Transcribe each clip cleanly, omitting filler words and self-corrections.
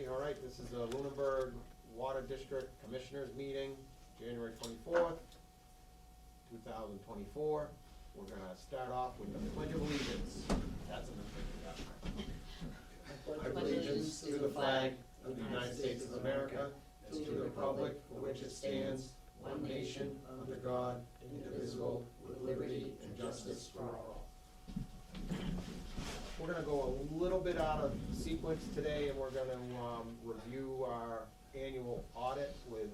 all right, this is the Lunenburg Water District Commissioners Meeting, January 24th, 2024. We're gonna start off with the Pledge of Allegiance. That's an official. I pledge allegiance to the flag of the United States of America and to the republic for which it stands, one nation, under God, indivisible, with liberty and justice for all. We're gonna go a little bit out of sequence today, and we're gonna review our annual audit with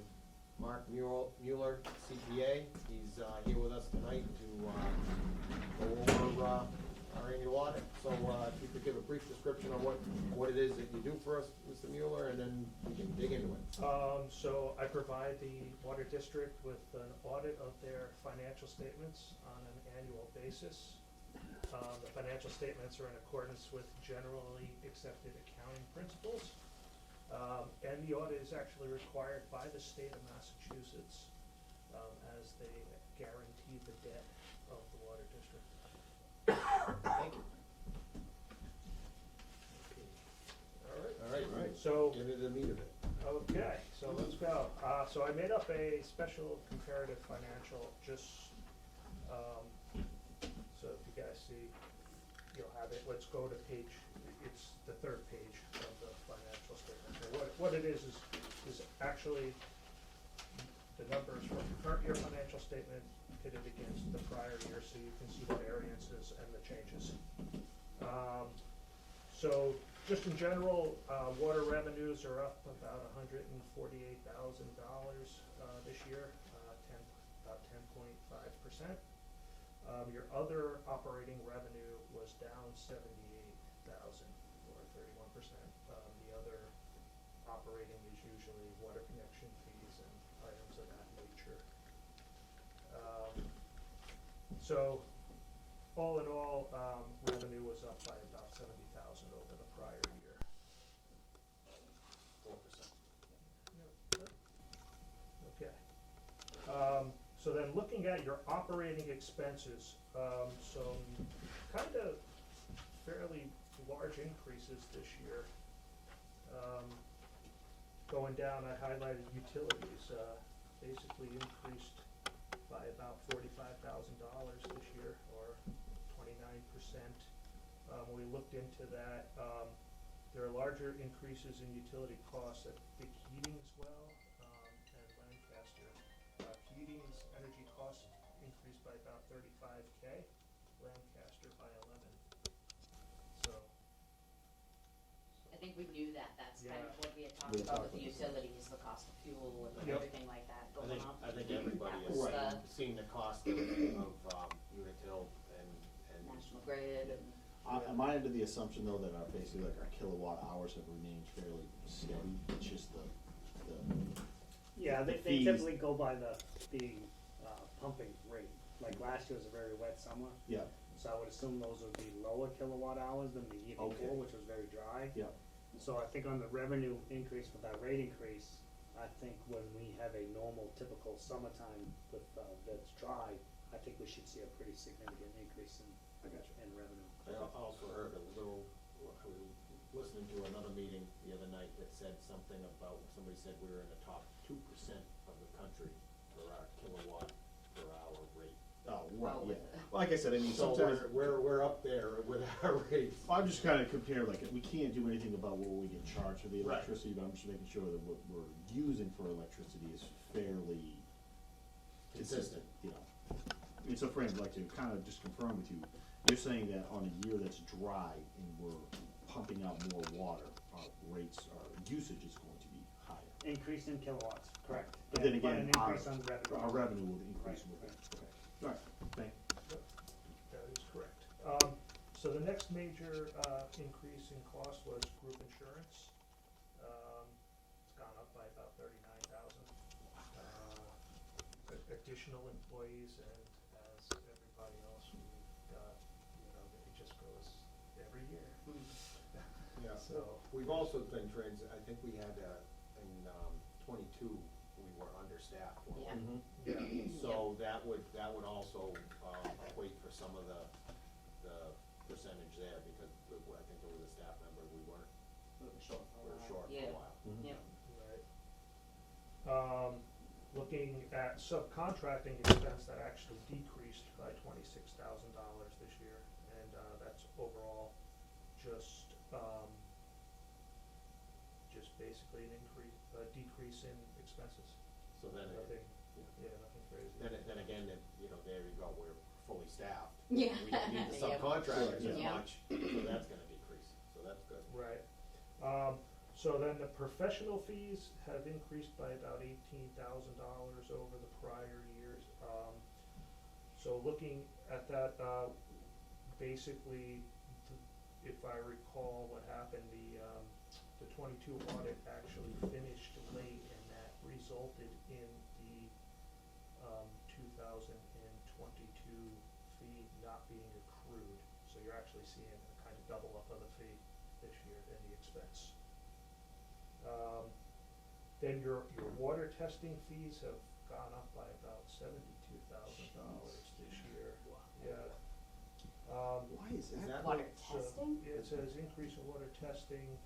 Mark Mueller, CPA. He's here with us tonight to go over our annual audit. So if you could give a brief description of what it is that you do for us, Mr. Mueller, and then we can dig into it. So I provide the water district with an audit of their financial statements on an annual basis. The financial statements are in accordance with generally accepted accounting principles. And the audit is actually required by the state of Massachusetts as they guarantee the debt of the water district. Thank you. Okay. All right. So, Get into the meat of it. okay, so let's go. So I made up a special comparative financial, just, so if you guys see, you'll have it. Let's go to page, it's the third page of the financial statement. So what it is actually the numbers from the current year financial statement pitted against the prior year, so you can see the variances and the changes. So just in general, water revenues are up about $148,000 this year, about 10.5%. Your other operating revenue was down $78,000 or 31%. The other operating is usually water connection fees and items of that nature. So all in all, revenue was up by about $70,000 over the prior year. 4%. Okay. So then looking at your operating expenses, some kind of fairly large increases this year. Going down, I highlighted utilities, basically increased by about $45,000 this year, or 29%. When we looked into that, there are larger increases in utility costs at Big Heating as well, and Lancaster. Heating's energy costs increased by about $35K, Lancaster by 11. So I think we knew that, that's kind of Yeah. what we had talked We about talked with the about this. utilities, the cost of fuel and Yep. everything like that I going think, up. I think everybody That has was Right. seen the cost of Unitil and National Grid and, I'm under the assumption though that our, basically like our kilowatt hours have remained fairly steady, it's just the Yeah, they fees. typically go by the pumping rate. Like last year was a very wet summer, yeah, so I would assume those would be lower kilowatt hours than the year Okay. before, which was very dry. yeah, So I think on the revenue increase with that rate increase, I think when we have a normal typical summertime with, that's dry, I think we should see a pretty significant increase I got you. in revenue. I also heard a little, I was listening to another meeting the other night that said something about, somebody said we were in the top 2% of the country for our kilowatt per hour rate. Oh, right, Oh, yeah, with the- like I said, I mean, So sometimes, we're up there with our rates. I'm just kinda compare, like, we can't do anything about what we get charged for the Right. electricity, but I'm just making sure that what we're using for electricity is fairly consistent, you know. And so Fran, I'd like to kind of just confirm with you, you're saying that on a year that's dry and we're pumping out more water, our rates, our usage is going to be higher. Increase in kilowatts, correct. But then Yeah, again, an increase on the revenue. our revenue will increase Right, with it, right. okay, alright, thank you. that is correct. So the next major increase in cost was group insurance. It's gone up by about $39,000. Additional employees, and as everybody else, we've got, it just goes every year. Yeah, So- we've also been I think we had, in 22, we were understaffed. weren't we? Yeah. Yeah. So that would also equate for some of the percentage there, because I think there was a staff member we weren't We were short for a we're while. short for Yeah. a while. Mhm. Yeah. Right. Looking at subcontracting expense, that actually decreased by $26,000 this year, and, that's overall just, just basically an decrease in expenses. So then, Nothing, yeah. yeah, nothing crazy. then again, there you go, we're fully staffed. Yeah. We don't need the Yeah. subcontractors as Yeah. much, so that's gonna decrease, so that's good. Right. So then the professional fees have increased by about $18,000 over the prior years. So looking at that, basically, if I recall what happened, the 22 audit actually finished late, and that resulted in the 2022 fee not being accrued. So you're actually seeing a kind of double up of the fee this year in the expense. Then your water testing fees have gone up by about $72,000 this year. Yeah. Why is Is that? that Water So, testing? yeah, it says increase in water testing,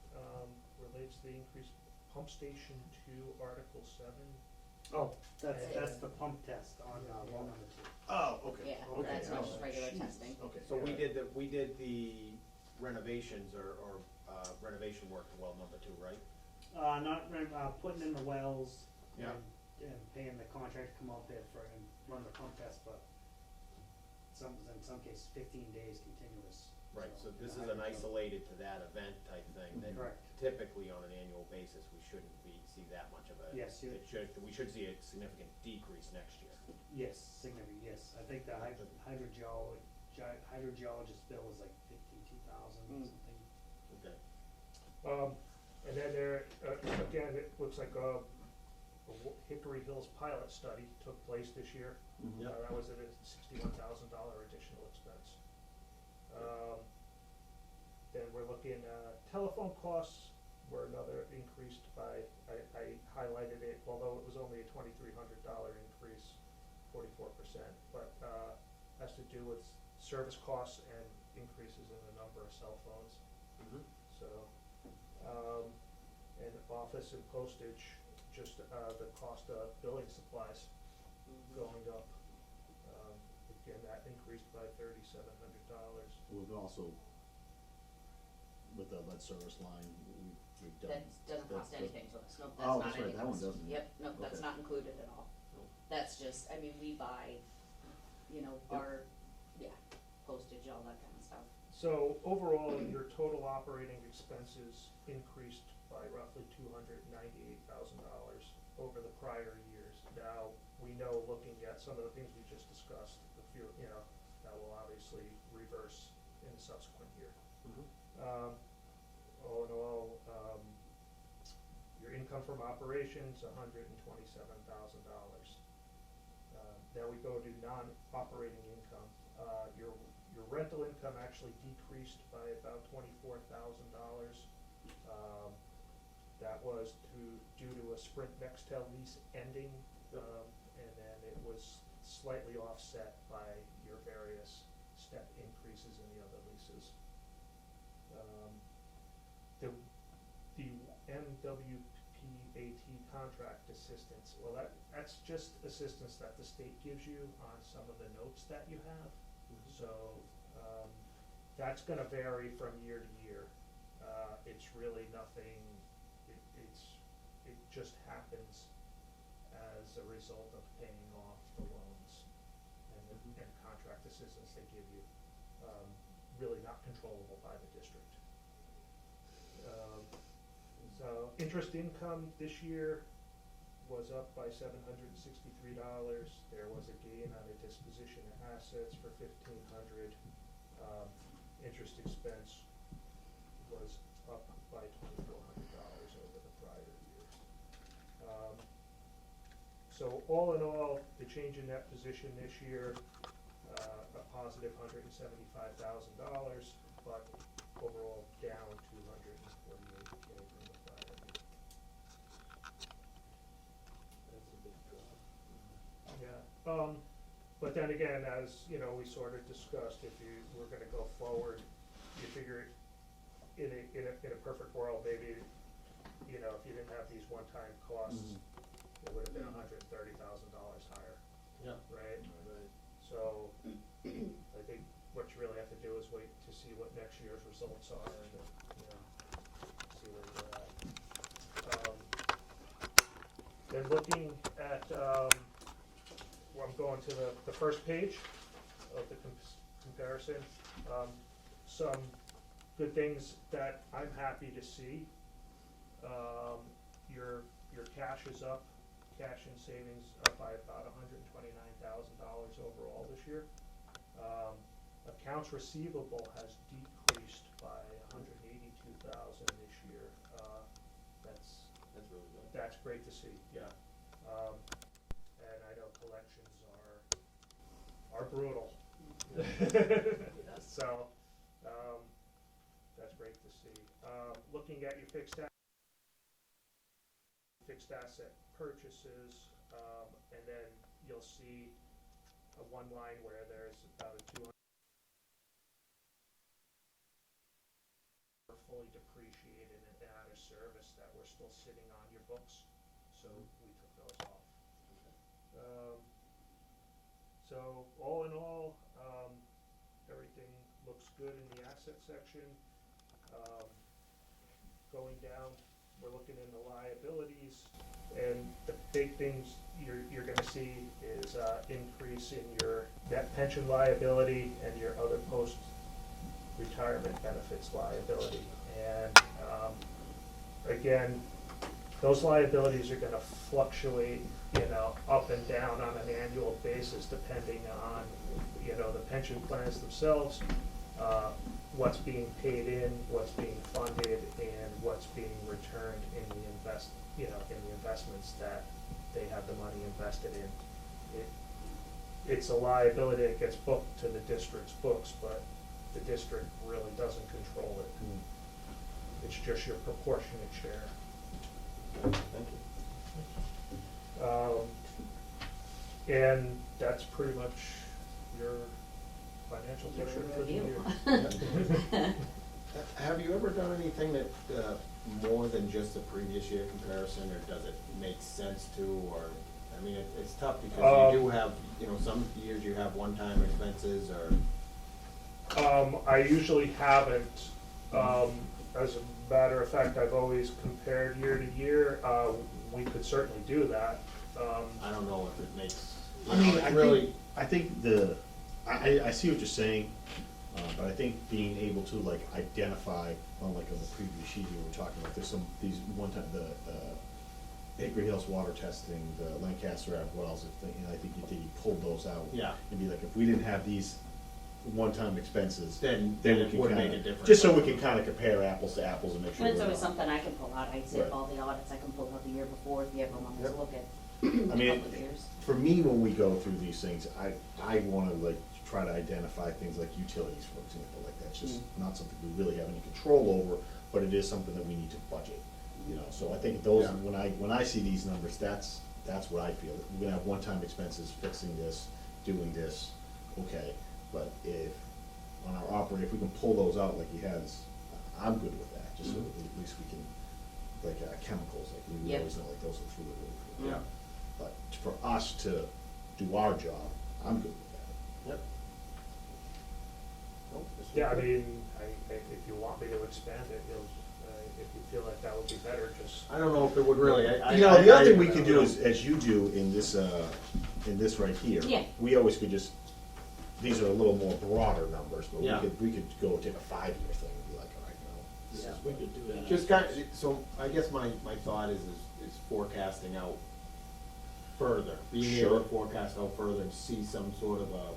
relates to the increase pump station 2, Article 7. Oh, that's Yeah. the pump test on, wall number 2. Oh, okay, Yeah, okay. that's not just oh, regular jeez. testing. Okay. So we did the renovations or renovation work to well number 2, right? Putting in the wells Yeah. and paying the contractor to come out there for and run the pump test, but in some cases 15 days continuous. Right, so this is I an don't know. isolated to that event type thing that Correct. typically on an annual basis, we shouldn't see that much of a. Yes, you- We should see a significant decrease next year. Yes, significant, yes. I think the hydrogeologist bill was like 52,000 or Mm. something. Okay. And then there, again, it looks like a Hickory Hills pilot study took place this year. Mhm. Yeah. That was at a $61,000 additional expense. Then we're looking, telephone costs were another increased by, I highlighted it, although it was only a $2,300 increase, 44%, but, has to do with service costs and increases in the number of cell phones. Mhm. So, and office and postage, just, the cost of building supplies going up. Again, that increased by $3,700. We've also, with the lead service line, we've done. That doesn't cost that- anything to us, nope, Oh, that's not that's right, any that one cost. doesn't. Yep, nope, that's Okay. not included at all. Nope. That's just, I mean, we buy, our, postage, all that kind of stuff. So overall, your total operating expenses increased by roughly $298,000 over the prior years. Now, we know, looking at some of the things we just discussed, that will obviously reverse in the subsequent year. All in all, your income from operations, $127,000. Now we go to non-operating income. Your rental income actually decreased by about $24,000. That was due to a Sprint Nextel lease ending, and then it was slightly offset by your various step increases in the other leases. The MWPAT contract assistance, well, that's just assistance that the state gives you on some of the notes that you have. So, that's gonna vary from year to year. It's really nothing, it just happens as a result of paying off the loans and contract assistance they give you. Really not controllable by the district. So interest income this year was up by $763. There was a gain on a disposition of assets for $1,500. Interest expense was up by $2,400 over the prior years. So all in all, the change in net position this year, a positive $175,000, but overall down $248K from the prior year. That's a big drop. Yeah, but then again, as, we sort of discussed, if you were gonna go forward, you figure in a perfect world, maybe, you know, if you didn't have these one-time costs, it would have been $130,000 higher, Yeah. right? So, I think what you really have to do is wait to see what next year's results are and, you know, see where you're at. Then looking at, well, I'm going to the first page of the comparison. Some good things that I'm happy to see. Your cash is up, cash and savings up by about $129,000 overall this year. Accounts receivable has decreased by $182,000 this year. That's really good. That's great to see. Yeah. And I know collections are brutal. So, that's great to see. Looking at your fixed asset purchases, and then you'll see one line where there's about a $200 fully depreciated and out of service that were still sitting on your books, so we took those off. So all in all, everything looks good in the asset section. Going down, we're looking in the liabilities, and the big things you're gonna see is increase in your net pension liability and your other post-retirement benefits liability. And again, those liabilities are gonna fluctuate, you know, up and down on an annual basis depending on, you know, the pension plans themselves, what's being paid in, what's being funded, and what's being returned in the investments that they have the money invested in. It's a liability that gets booked to the district's books, but the district really doesn't control it. It's just your proportionate share. Thank you. And that's pretty much your financial picture for the Review. year. Have you ever done anything that, more than just the previous year comparison, or does it make sense to, or, I mean, it's tough because you do have, you know, some years you have one-time expenses, or, I usually haven't. As a matter of fact, I've always compared year to year. We could certainly do that. I don't know if it makes, I mean, it's really, I think I see what you're saying, but I think being able to like identify, on like on the previous sheet you were talking about, there's these one time, the Hickory Hills water testing, the Lancaster Ave wells, and I think you pulled those out. yeah, And be like, if we didn't have these one-time expenses, then then it we would can make kinda, a difference. just so we can kinda compare apples to apples and make sure. But it's we're always not- something I can pull out, I'd say Right. all the audits, I can pull out the year before, if you ever want Yep. to look at I a mean, couple of years. For me, when we go through these things, I wanna like try to identify things like utilities, for example, like that's just not something we really have any control over, but it is something that we need to budget, you know, so I think those, Yeah. when I see these numbers, that's what I feel. We're gonna have one-time expenses fixing this, doing this, okay, but if, on our if we can pull those out like he has, I'm good with that, just so at least we can, like, chemicals, like, we Yep. always know, like, those are through the roof. Yeah. But for us to do our job, I'm good with that. Yep. Oh, this is Yeah, I good. mean, if you want me to expand it, if you feel like that would be better, just. I don't know if it would really, You know, the other thing we I could don't do know. is, as you do in this right here. Yeah. We always could just, these are a little more broader numbers, but Yeah. we could go take a 5-year thing and be like, all right, no, this Yeah. is. We could do that. Just kind of, so I guess my thought is forecasting out further, being able Sure. to forecast out further and see some sort of a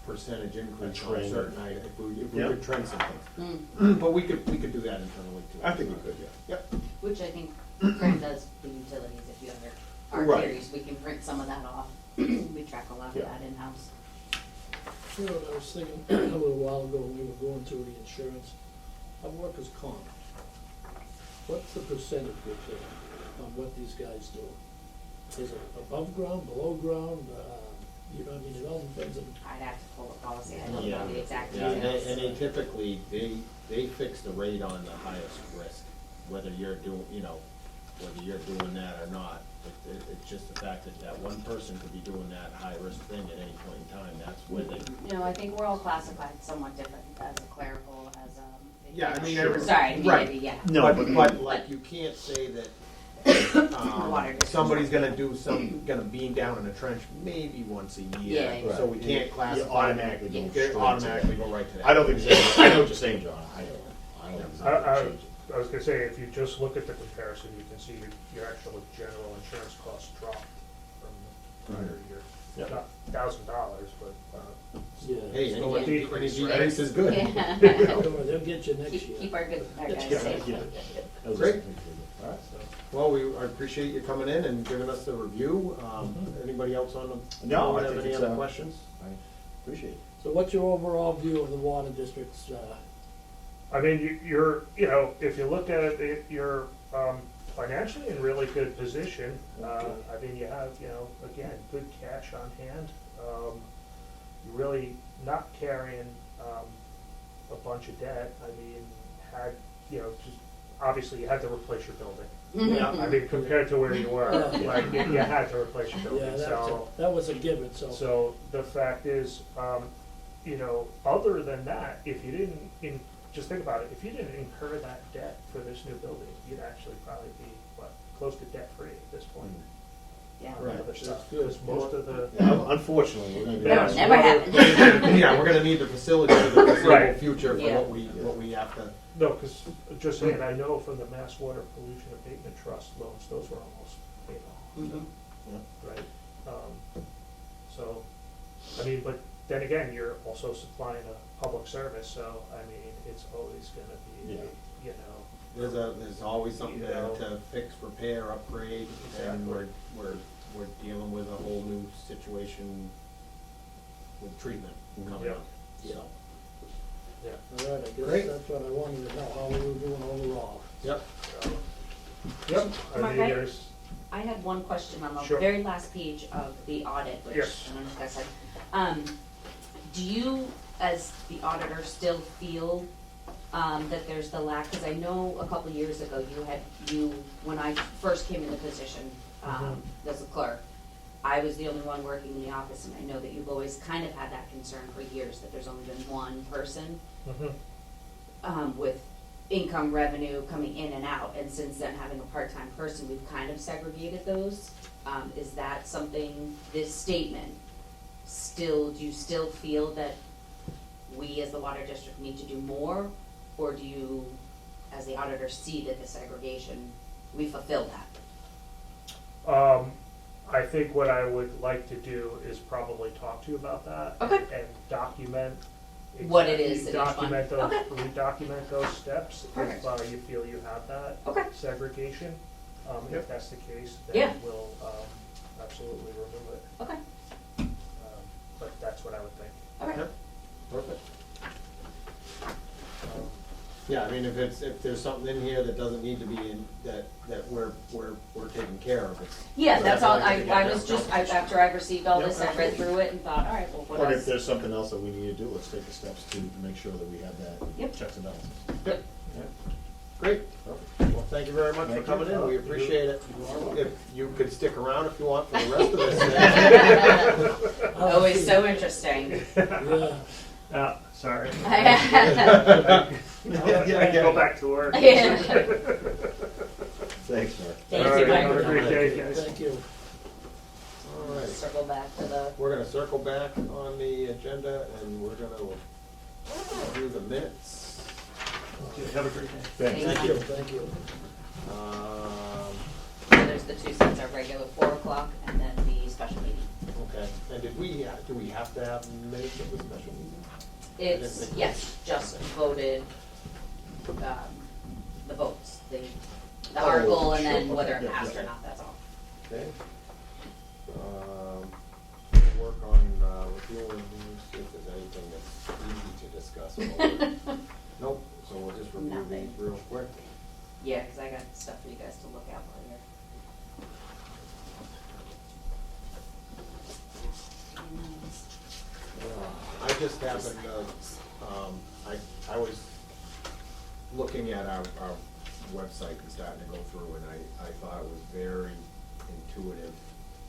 percentage increase on a trend. certain item, if we Yeah. could trend something. Mm. But we could do that internally too. I think we could, yeah. Which I think Craig does the utilities, if you ever are Right. curious, we can print some of that off. We track a lot of Yeah. that in-house. You know, I was thinking a little while ago, when we were going through the insurance, of workers' comp. What's the percentage on what these guys do? Is it above ground, below ground, You know, I mean, it all depends on, I'd have to pull the policy, I don't Yeah. know the exact Yeah, details. and they typically, they fix the rate on the highest risk, whether you're doing, whether you're doing that or not. It's just the fact that that one person could be doing that high-risk thing at any point in time, that's where they. No, I think we're all classified somewhat different as a clerical, as Yeah, I mean, Sure. every- Sorry, I didn't mean right. to be- yeah. No, But like, you can't say that, Water district. somebody's gonna gonna beam down in a trench maybe once a year. Yeah, yeah. So we can't You classify. automatically go Yeah. straight to that. Automatically go right to that. I don't think there's any, I know what you're saying, John, I don't think there's any change. I was gonna say, if you just look at the comparison, you can see your actual general insurance costs dropped from the prior year. Yep. Not $1,000, but, yeah. Hey, Still a any decrease, decrease is good. Yeah. Don't worry, they'll get you next year. Keep our good, our guys Yeah, safe. yeah. That was Great. just- All right. so. Well, I appreciate you coming in and giving us the review. Anybody else on the, No, I have think any it's, other questions? I appreciate it. So what's your overall view of the water district's, I mean, you're, if you look at it, you're financially in really good position. Okay. I mean, you have, again, good cash on hand. You're really not carrying a bunch of debt. I mean, just, obviously you had to replace your building. Yeah. I mean, compared to where you were, Yeah. like, you had to replace your yeah, building, so. that was a given, so. So the fact is, other than that, if you didn't, just think about it, if you didn't incur that debt for this new building, you'd actually probably be, close to debt-free at this point. Yeah. On the other That's stuff, good. 'cause most of the, Unfortunately, we're gonna be. Yeah. honest. Never happened. Yeah, we're gonna need the facility for the foreseeable Right. future for Yeah. what we have to. no, cause, just saying, I know from the Mass Water Pollution Abatement Trust loans, those were almost paid off, right? So, I mean, but then again, you're also supplying a public service, so, I mean, it's always gonna be, Yeah. There's always something to fix, repair, upgrade, and Exactly. we're dealing with a whole new situation with treatment coming Yep. up, Yeah. so. yeah. All right, I Great. guess that's what I wanted to know, how we were doing overall. Yep. So, Yep, I Mark, mean, I- there's, I had one question on the Sure. very last page of the audit, which, Yes. I don't know if you guys said. Do you, as the auditor, still feel, that there's the lack, cause I know a couple years ago, when I first came in the position, as a clerk, I was the only one working in the office, and I know that you've always kind of had that concern for years, that there's only been one person, with income revenue coming in and out, and since then, having a part-time person, we've kind of segregated those. Is that something, this statement, do you still feel that we as the water district need to do more? Or do you, as the auditor, see that the segregation, we fulfill that? I think what I would like to do is probably talk to you about that. Okay. And document. What it is exactly- in each one. Document those, Okay. redocument those steps, Perfect. if you feel you have that. Okay. Segregation. If that's the case, Yeah. then we'll, absolutely remove it. Okay, But that's what I would think. okay. Perfect. Yeah, I mean, if there's something in here that doesn't need to be in, that we're taking care of, it's. Yeah, that's all, I'd like to get I that was just, accomplished. after I received all Yep, this, I read absolutely. through it and thought, all right, well, what Or else? if there's something else that we need to do, let's take the steps to make sure that we have that Yep. checks and balances. Yep. Great. Well, thank you very much for Thank you. coming in, we appreciate it. If you could stick around if you want for the rest of this. Always so interesting. Yeah, Sorry. Yeah, I get Go it. back to work. Yeah. Thanks, Mark. Thank All you, right, Mike. have a great day, guys. thank you. All right, Circle back to the, we're gonna circle back on the agenda and we're gonna do the minutes. Have a great day. Thank Thank you. Thank you. so there's the two sets, our regular 4 o'clock and then the special meeting. Okay, and do we have to have minutes of the special meeting? It's, think- yes, just voted, the votes, the Oh, article and sure, then whether okay, it yeah, passed yeah. or not, that's all. Okay. Work on, reviewing, see if there's anything that's easy to discuss. Nope, so we'll just review Nothing. these real quick. Yeah, cause I got stuff for you guys to look at while you're. I just happened to, I was looking at our website and starting to go through, and I thought it was very intuitive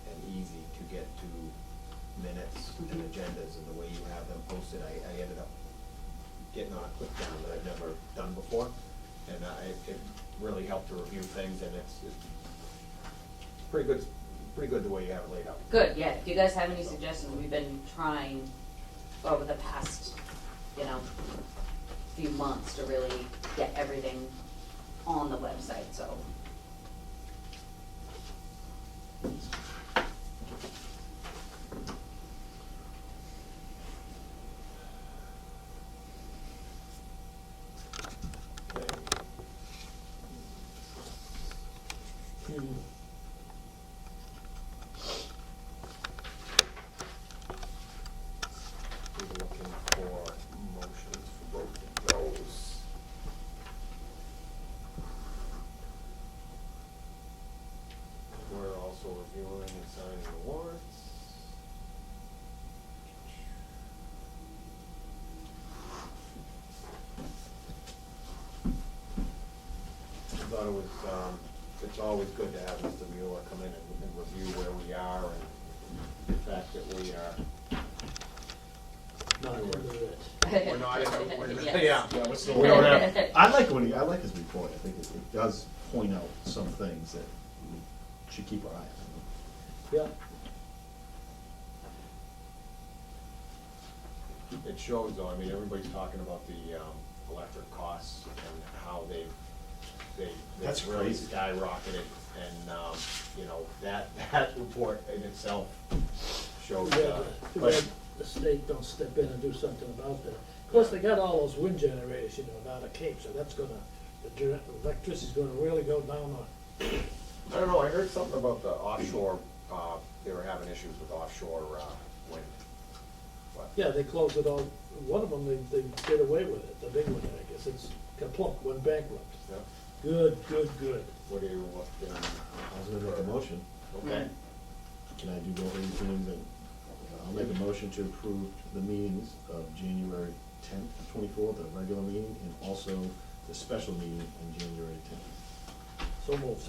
and easy to get to minutes and agendas and the way you have them posted. I ended up getting on a click down that I've never done before, and it really helped to review things, and it's pretty good the way you have it laid out. Good, yeah, if you guys have any suggestions, we've been trying over the past, few months to really get everything on the website, so. We're looking for motions for both of those. We're also reviewing and signing the warrants. I thought it was, it's always good to have Mr. Mueller come in and review where we are and the fact that we are, Not into it. we're not, we're not, Yes. yeah. Yeah, what's the We don't have, I like his report, I think it does point out some things that we should keep our eye on. Yeah, it shows though, I mean, everybody's talking about the, electric costs and how they've That's really crazy. skyrocketed, and, that report in itself shows, too bad the state don't step in and do something about that. Of course, they got all those wind generators, down the Cape, so that's gonna, electricity's gonna really go down I don't know, I heard something about the offshore, they were having issues with offshore, wind. But, Yeah, they closed it all, one of them, they did away with it, the big one, I guess, it's kaplunk, went bankrupt. yeah, Good. what do you, what, I was gonna make a motion, okay, can I do both of these meetings, and I'll make a motion to approve the meetings of January 10th, 24th, the regular meeting, and also the special meeting on January 10th. So moved.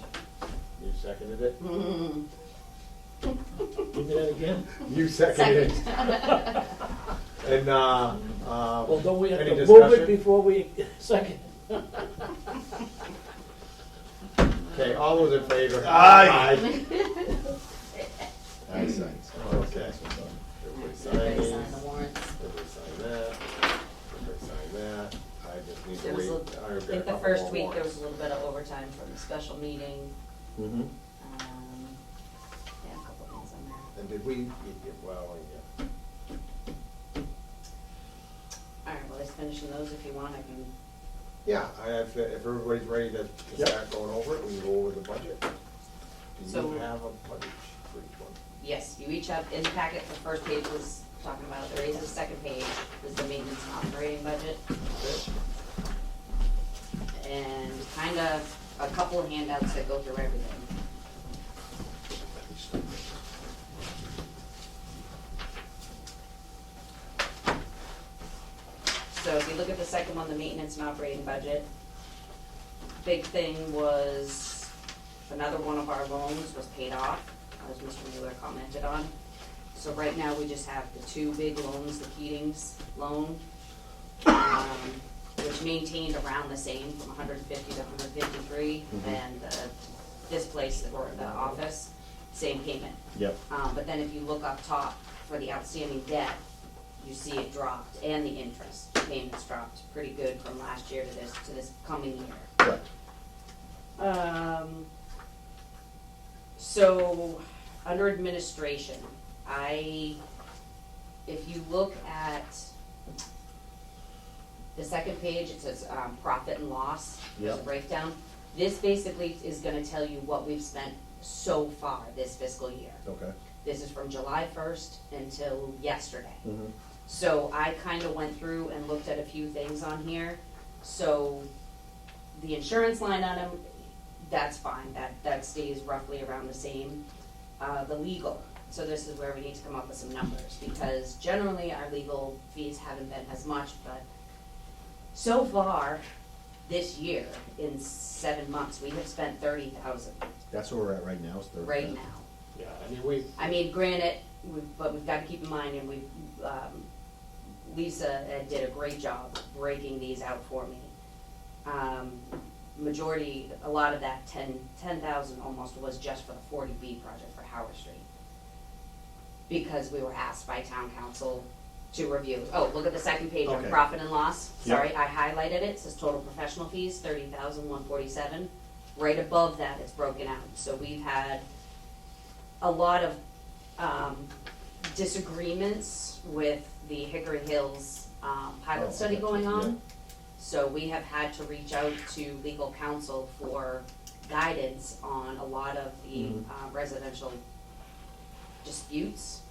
you seconded it? Give me that again? You seconded it. Second. And, Well, don't we have any to move it discussion? before we, second? Okay, all those in favor? Aye. I signed. Okay. Everybody sign Everybody these. sign the warrants. Everybody sign that. Everybody sign that. I just need to There was wait. a- I've I got a think the couple first more week, there was warrants. a little bit of overtime from the special meeting, Mm-hmm. yeah, a couple things on there. And did we, well, yeah. Alright, well, he's finishing those, if you want, I can, Yeah, if everybody's ready to Yep. start going over it, we can go over the budget. Do So- you have a budget for each one? yes, you each have, in the packet, the first page was talking about the raises, second page was the maintenance and operating budget. And kinda a couple of handouts that go through everything. So if you look at the second one, the maintenance and operating budget, big thing was another one of our loans was paid off, as Mr. Mueller commented on. So right now, we just have the two big loans, the Keatings loan, which maintained around the same, from 150 to 153, Mhm. and this place, or the office, same payment. Yep. But then if you look up top for the outstanding debt, you see it dropped, and the interest payments dropped pretty good from last year to this coming year. Correct. So, under administration, if you look at the second page, it says, profit and loss, there's a Yep. breakdown. This basically is gonna tell you what we've spent so far this fiscal year. Okay. This is from July first until yesterday. Mm-hmm. So I kinda went through and looked at a few things on here. So the insurance line item, that's fine, that stays roughly around the same. The legal, so this is where we need to come up with some numbers, because generally our legal fees haven't been as much, but so far, this year, in 7 months, we have spent 30,000 That's where we're at right now, is thirty. right now. Yeah, I mean, we, I mean, granted, but we've gotta keep in mind, and Lisa did a great job breaking these out for me. Majority, a lot of that, 10,000 almost, was just for the 40B project for Howard Street. Because we were asked by town council to review. Oh, look at the second page on Okay. profit and loss. Yep. Sorry, I highlighted it, it says total professional fees, 30,147. Right above that, it's broken out. So we've had a lot of disagreements with the Hickory Hills pilot Oh, study okay, going on. yeah. So we have had to reach out to legal counsel for guidance on a lot of the Mhm. residential disputes.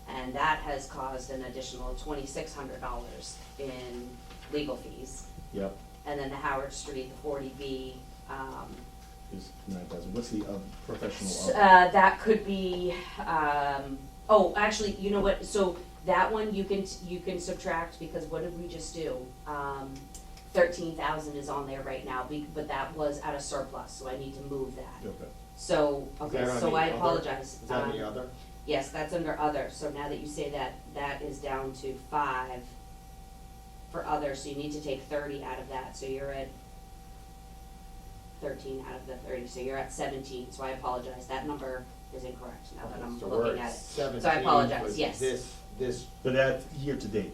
And that has caused an additional $2,600 in legal fees. Yep, And then the Howard Street, the 40B, is 9,000. What's the professional? that could be, oh, actually, you know what, so that one you can subtract, because what did we just do? 13,000 is on there right now, but that was out of surplus, so I need to move that. Okay. So, Is okay, that on so the I other? apologize. is that the other? Yes, that's under other, so now that you say that, that is down to 5 for other, so you need to take 30 out of that, so you're at 13 out of the 30, so you're at 17, so I apologize, that number is incorrect now that I'm So we're looking at it. 17 So I apologize, was yes. This, But that year to date.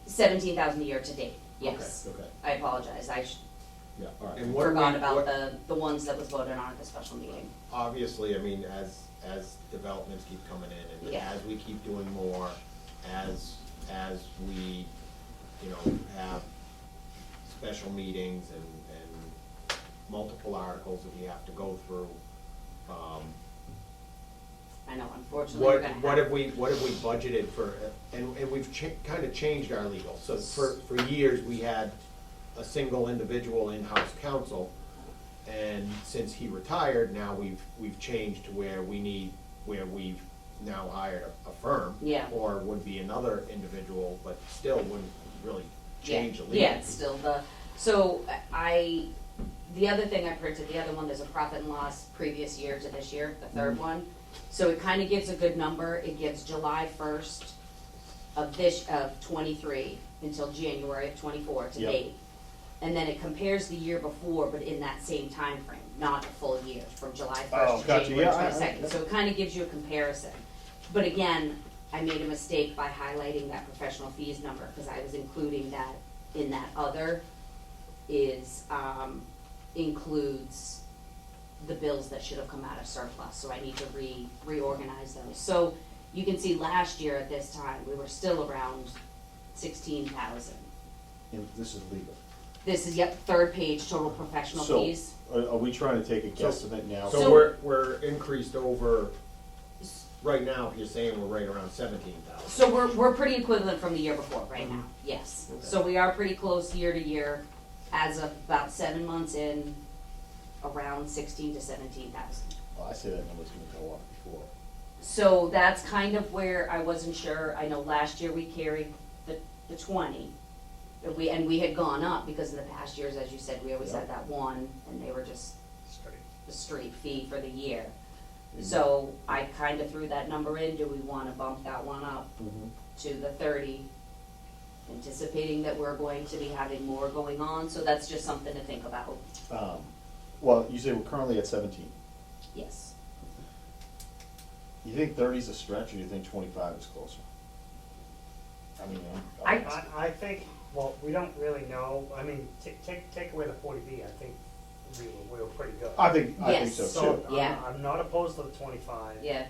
17,000 a year to date, yes. Okay, I apologize, I yeah, all right. and what do we, forgot about what, the ones that was voted on at the special meeting. obviously, I mean, as developments keep coming in, and Yeah. as we keep doing more, as we, you know, have special meetings and multiple articles that we have to go through, I know, unfortunately, we're gonna have. what have we budgeted for, and we've kind of changed our legal, so for years, we had a single individual in-house counsel, and since he retired, now we've changed to where we've now hired a firm. Yeah. Or would be another individual, but still wouldn't really change the legal. Yeah, it's still so the other thing I printed, the other one, there's a profit and loss previous year to this year, the third one. So it kinda gives a good number, it gives July 1st of 23 until January of 24 to Yep. date. And then it compares the year before, but in that same time frame, not the full year, from July 1st Oh, to gotcha. January Yeah, 22nd. So it kinda gives you a comparison. But again, I made a mistake by highlighting that professional fees number, cause I was including that in that other is, includes the bills that should have come out of surplus, so I need to reorganize those. So you can see last year at this time, we were still around 16,000. And this is legal. This is, yep, third page, total professional So, fees. are we trying to take a So- guesstimate now? So we're increased over, right now, you're saying we're right around 17,000. So we're pretty equivalent from the year before right now, yes. Okay. So we are pretty close year to year, as of about 7 months in, around 16 to 17,000. Well, I say that number's gonna go up before. So that's kind of where I wasn't sure, I know last year we carried the 20. And we had gone up, because in the past years, as you said, we always had that one, and they were just the straight fee for the year. So I kinda threw that number in, do we wanna bump that one up to the 30, anticipating that we're going to be having more going on, so that's just something to think about, Well, you say we're currently at 17. yes. You think 30 is a stretch, or you think 25 is closer? I mean, I think, well, we don't really know, I mean, take away the 40B, I think we were pretty good. I think Yes. so So, too. Yeah. I'm not opposed to the 25. Yeah,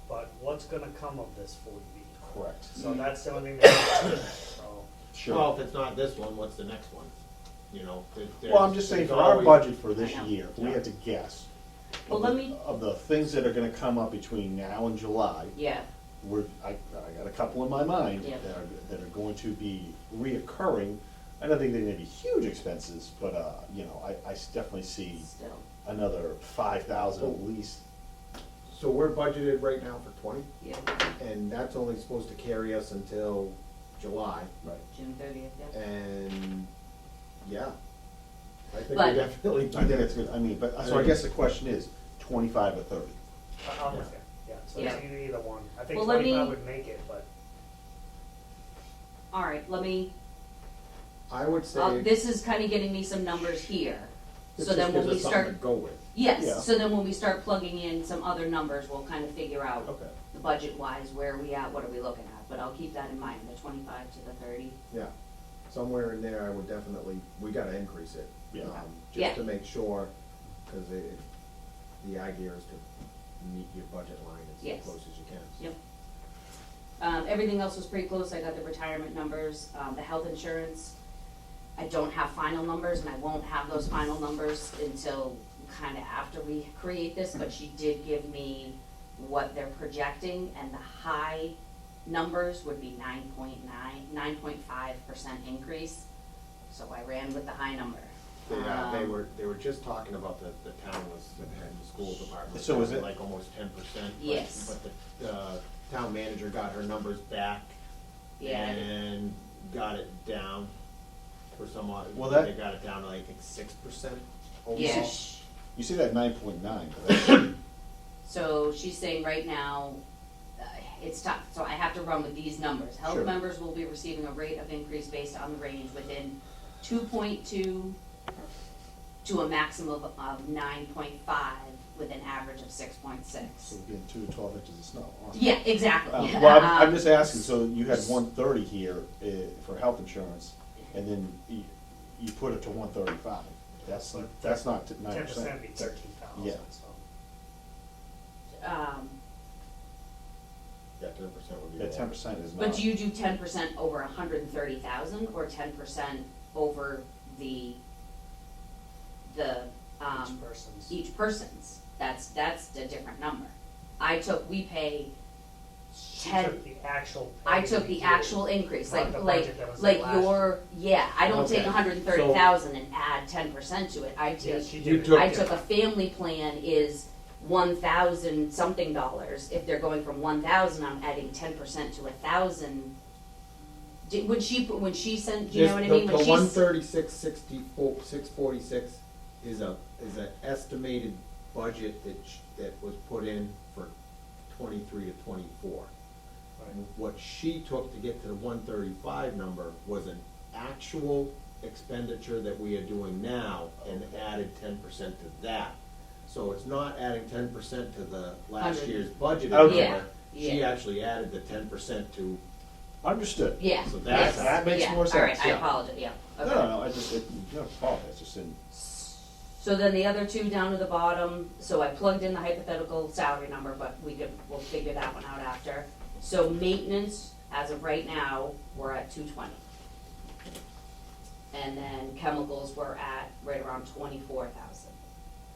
But what's gonna come of this 40B? Correct. So that's the only thing that, so, Sure. Well, if it's not this one, what's the next one? You know, Well, I'm just saying, there's for our always- budget for this I know. year, if we had to guess, well, let me, of the things that are gonna come up between now and July, yeah, I got a couple in my mind Yeah. that are going to be reoccurring. I don't think they're gonna be huge expenses, but, you know, I definitely see still, another 5,000 at least. So we're budgeted right now for 20, Yeah, and that's only supposed to carry us until July. Right. June 30th, yeah. And, yeah, I think we But- definitely I think do that's good, I mean, but, so I guess the question is, 25 or 30? I'm with you, yeah, so Yeah. it's either one. I think Well, let me- 25 would make it, but All right, let me, I would say, this is kind of getting me some numbers here. this So just then when gives we us something to start, go with. Yeah. yes, so then when we start plugging in some other numbers, we'll kind of figure out Okay. the budget-wise, where are we at, what are we looking at? But I'll keep that in mind, the 25 to the 30. Yeah, somewhere in there, I would definitely, we gotta increase it. Yeah. Yeah. Just to make sure, cause the idea is to meet your budget line as Yes. close as you can. Yep. Everything else was pretty close, I got the retirement numbers, the health insurance. I don't have final numbers, and I won't have those final numbers until kind of after we create this, but she did give me what they're projecting, and the high numbers would be 9.5% increase. So I ran with the high number. They were just talking about the town was, and the school department. So is it- Like almost 10%. Yes. But the town manager got her numbers back. Yeah. And got it down for some odd, Well, that- they got it down to, I think, 6% overall. Yeah, You see that 9.9, but that's, so she's saying right now, it's tough, so I have to run with these numbers. Health Sure. members will be receiving a rate of increase based on the range within 2.2 to a maximum of 9.5 with an average of 6.6. so we're getting 2 to 12 inches of snow. Awesome. Yeah, exactly. Well, I'm just asking, so you had 130 here for health insurance, and then you put it to 135. That's not 9%. 10% would be 13,000, Yeah. so. Yeah, 10% would be. That a lot. 10% is not. But do you do 10% over 130,000 or 10% over the, Each person's. each person's? That's a different number. We pay She 10. took the actual. I took the actual increase, Not like, the like, budget that was like there last your, yeah, I don't take Okay. 130,000 and add 10% to it, I Yeah, take, she You did. took- I took a family plan is 1,000 something dollars, if they're going from 1,000, I'm adding 10% to 1,000. When she sent, do you know what I mean? When The she's- 646 is an estimated budget that was put in for 23 to 24. Right. What she took to get to the 135 number was an actual expenditure that we are doing now and added 10% to that. So it's not adding 10% to the last 100. year's budgeted Okay. number. She Yeah. actually added the 10% to, Understood. Yeah. So that's- yes, that makes yeah, more All right, sense, I yeah. apologize, yeah, No, okay. no, I just, you don't apologize, just in, So then the other two down to the bottom, so I plugged in the hypothetical salary number, but we'll figure that one out after. So maintenance, as of right now, we're at 220. And then chemicals, we're at right around 24,000.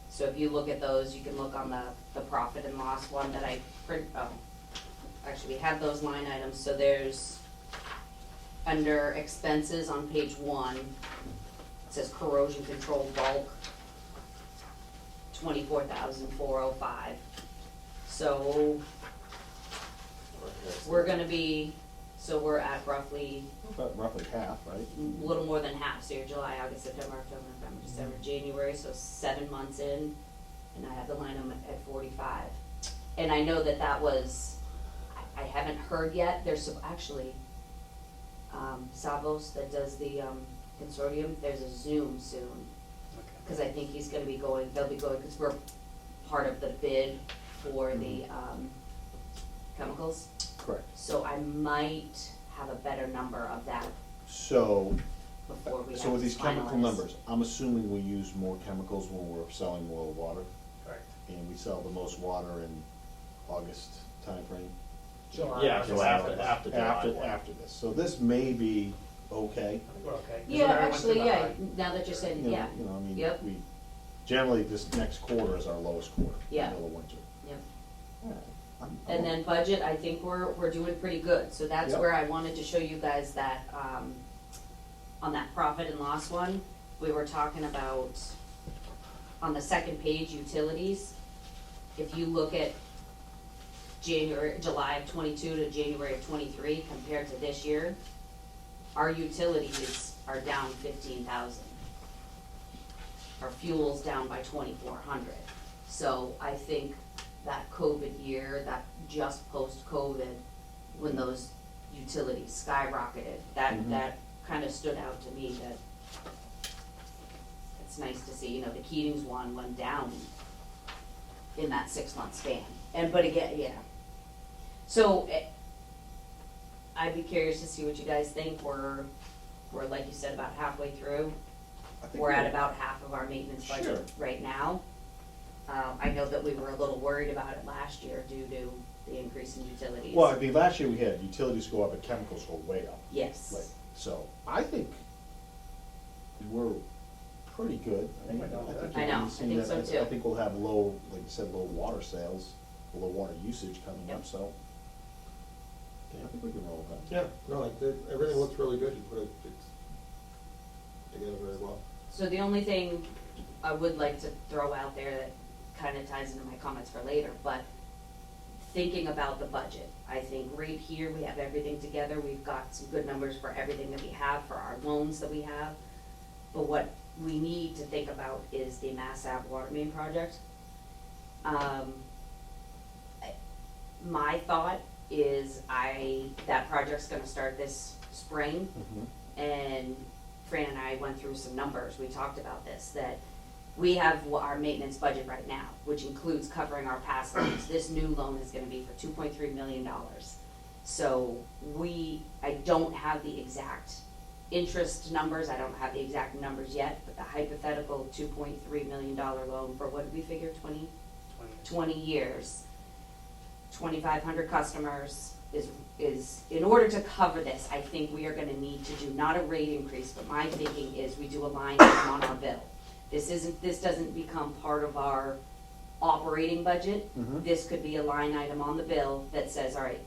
So if you look at those, you can look on the profit and loss one that I actually we have those line items, so there's, under expenses on page 1, it says corrosion control bulk, 24,405. So we're gonna be, so we're at roughly about roughly half, right? a little more than half, so you're July, August, September, October, November, December, January, so 7 months in, and I have the line item at 45. And I know that was, I haven't heard yet, actually, Savos that does the consortium, there's a Zoom soon. Okay. Cause I think they'll be going, cause we're part of the bid for the, chemicals. Correct. So I might have a better number of that So, before we have so with these this chemical finalized. numbers, I'm assuming we use more chemicals when we're selling more water, Right. and we sell the most water in August timeframe? July. Yeah, so after July After, one. after this, so this may be okay. I think we're okay. 'cause Yeah, everyone went actually, through the yeah, high. now that you're saying, You know, yeah, You know, I mean, Yep. we, generally, this next quarter is our lowest quarter, in the Yeah. middle of winter. Yep. Alright, I'm and then budget, I think we're doing pretty good, so that's Yep. where I wanted to show you guys that, on that profit and loss one, we were talking about, on the second page, utilities, if you look at July of '22 to January of '23 compared to this year, our utilities are down 15,000. Our fuel's down by 2,400. So I think that COVID year, that just post-COVID, when those utilities skyrocketed, that kind of stood out to me, that it's nice to see, the Keating's one went down in that 6-month span. But again, yeah. So, I'd be curious to see what you guys think. We're like you said, about halfway through. I think We're at about half of our maintenance budget Sure. right now. I know that we were a little worried about it last year due to the increase in utilities. Well, I mean, last year we had utilities go up and chemicals go way up. Yes. Like, so I think we're pretty good. I know. I know, I you've seen think that. so too. I think we'll have low, like you said, low water sales, low water usage coming Yep. up, so. Yeah, I think we can roll with that. Yeah, no, everything looks really good, you put it together very well. So the only thing I would like to throw out there that kind of ties into my comments for later, but thinking about the budget, I think right here, we have everything together, we've got some good numbers for everything that we have, for our loans that we have. But what we need to think about is the Mass Ave water main project. My thought is that project's gonna start this spring, and Fran and I went through some numbers, we talked about this, that we have our maintenance budget right now, which includes covering our past loans. This new loan is gonna be for $2.3 million. So I don't have the exact interest numbers, I don't have the exact numbers yet, but the hypothetical $2.3 million loan for, what did we figure, 20 years, 2,500 customers is, in order to cover this, I think we are gonna need to do not a rate increase, but my thinking is we do a line item on our bill. This doesn't become part of our operating budget. This could be a line item on the bill that says, all right,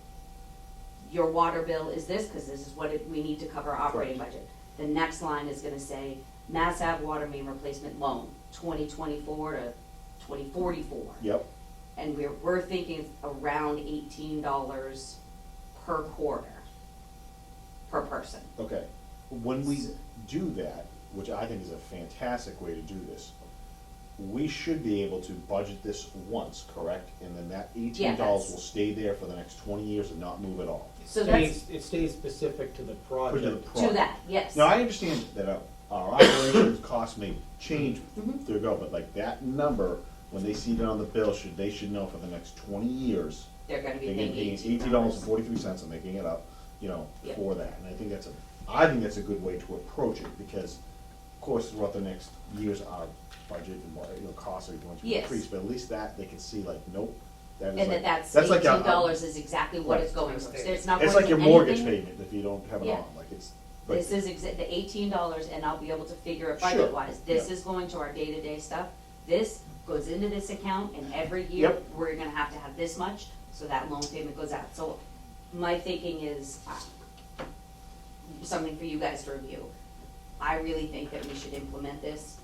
your water bill is this, cause this is what we need to cover our operating budget. The next line is gonna say, Mass Ave water main replacement loan, 2024 to 2044. Yep. And we're thinking around $18 per quarter, per person. Okay, when we do that, which I think is a fantastic way to do this, we should be able to budget this once, correct? And then that $18 that's- will stay there for the next 20 years and not move at all. So that's, It stays specific to the To the project. to project. that, yes. Now, I understand that our operations costs may change Mhm. through go, but like that number, when they see it on the bill, they should know for the next 20 years, They're gonna be they're paying getting $18.43 and making it up, Yep. for that. And I think that's a good way to approach it, because, of course, throughout the next years, our budget and, costs are going to Yes. increase, but at least that, they can see like, nope, that is And like. that's like a- $18 is exactly what it's going for. It's not It's going like to your mortgage anything. payment if you don't have it Yeah. on, like it's. but- This is the $18, and I'll be able to figure it Sure. budget-wise. This Yeah. is going to our day-to-day stuff. This goes into this account, and every year, Yep. we're gonna have to have this much, so that loan payment goes out. So my thinking is, something for you guys to review. I really think that we should implement this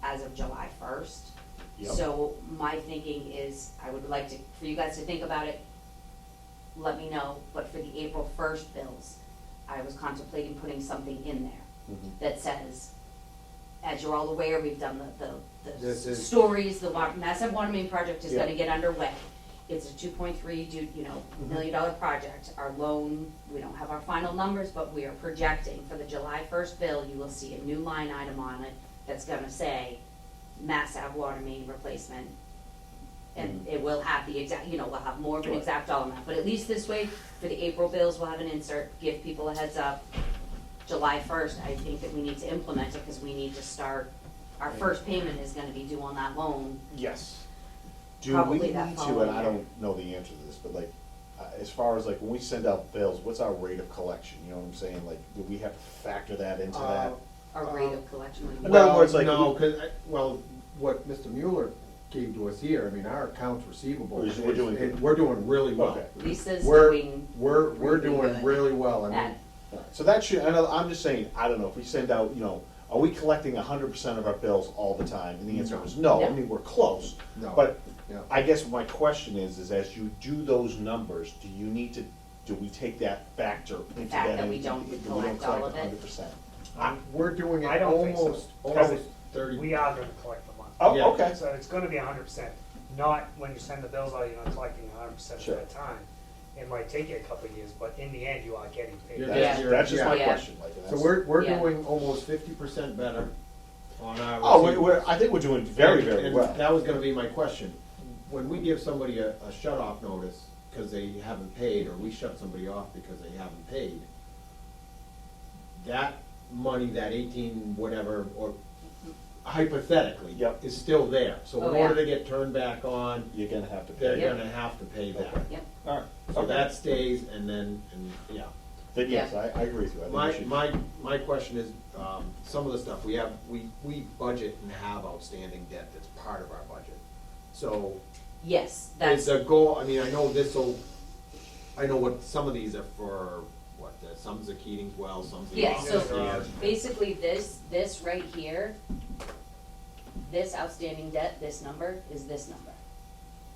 as of July 1st. Yep. So my thinking is, I would like for you guys to think about it, let me know, but for the April 1st bills, I was contemplating putting something in there Mhm. that says, as you're all aware, we've done This the is- stories, the Mass Ave water main project is Yeah. gonna get underway. It's a $2.3 Mm-hmm. million project. Our loan, we don't have our final numbers, but we are projecting for the July 1st bill, you will see a new line item on it that's gonna say Mass Ave water main replacement. And Mhm. it will have the exact, we'll have more of an Right. exact dollar amount, but at least this way, for the April bills, we'll have an insert, give people a heads up. July 1st, I think that we need to implement it, cause we need to start, our first payment is gonna be due on that loan. Yes. Do Probably we that need to, following and I year. don't know the answer to this, but like, as far as like, when we send out bills, what's our rate of collection, you know what I'm saying? Like, do we have to factor that into that? Our rate of collection. In other words, like, No, what Mr. Mueller gave to us here, I mean, our accounts receivable, We're doing good. we're doing really well. Okay. Lisa's We're, doing we're really doing good really well, I mean, at, So that should, I'm just saying, I don't know, if we send out, are we collecting 100% of our bills all the time? And the answer was no, I No. mean, we're close. No. But Yeah. I guess my question is as you do those numbers, do we take that factor into fact that? that we and don't we collect all of it? 100%? We're doing it I don't think so, almost, 'cause almost it- 30. We are gonna collect the money. Oh, Yeah. okay. So it's gonna be 100%, not when you send the bills out, you're not collecting 100% Sure. at a time. It might take you a couple of years, but in the end, you are getting paid. You're That's, Yeah. that's just my Yeah. question. Like, So that's- we're Yeah. doing almost 50% better on our. Oh, receivables. I think we're doing very, And- very and well. that was gonna be my question. When we give somebody a shut-off notice because they haven't paid, or we shut somebody off because they haven't paid, that money, that 18 whatever, or hypothetically, Yep. is still there. So Oh, in yeah. order to get turned back on, You're gonna have to they're pay. Yep. gonna have to pay that. Okay. Yep. All right. So Okay. that stays, and then, yeah. Then yes, I agree with you. I think we My, should- my question is, some of the stuff, we budget and have outstanding debt that's part of our budget. So, Yes, is that's, a goal, I mean, I know what, some of these are for, some's the Keating's well, some's the. yeah, so Office. basically this right here, this outstanding debt, this number is this number.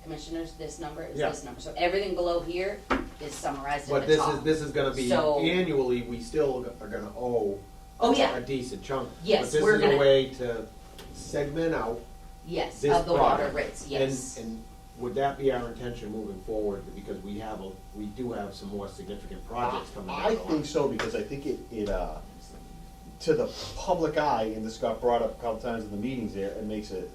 Commissioners, this number is Yeah. this number, so everything below here is summarized at But the top. this is gonna be, So- annually, we still are gonna owe Oh, yeah, a decent chunk. Yes, we're But this is gonna- a way to segment out yes, this of the water product. rates, yes. And would that be our intention moving forward, because we do have some more significant projects coming down I the line? think so, because I think to the public eye, and this got brought up a couple times in the meetings there, it makes it,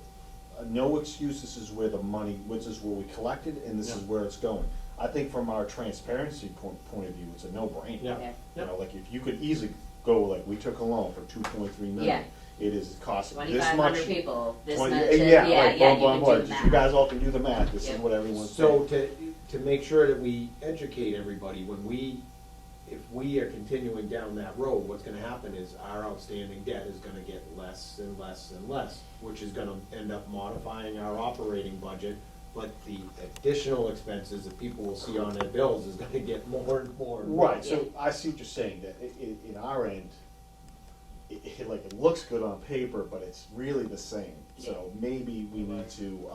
no excuse, this is where the money, this is where we collected, and this is Yeah. where it's going. I think from our transparency point of view, it's a no-brainer. Yeah. Okay. You know, like, if you could easily go, like, we took a loan for 2.3 million. Yeah. It is costing this 2,500 much. people, this 20 much, yeah, yeah, like, yeah, blah, blah, you blah. can do the Just math. You guys all can do the math, this is Yep. what everyone's So paying. to make sure that we educate everybody, if we are continuing down that road, what's gonna happen is our outstanding debt is gonna get less and less and less, which is gonna end up modifying our operating budget, but the additional expenses that people will see on their bills is gonna get more and more and more. Right, so I see what you're saying, that in our end, it looks good on paper, but it's really the same. So maybe we need to,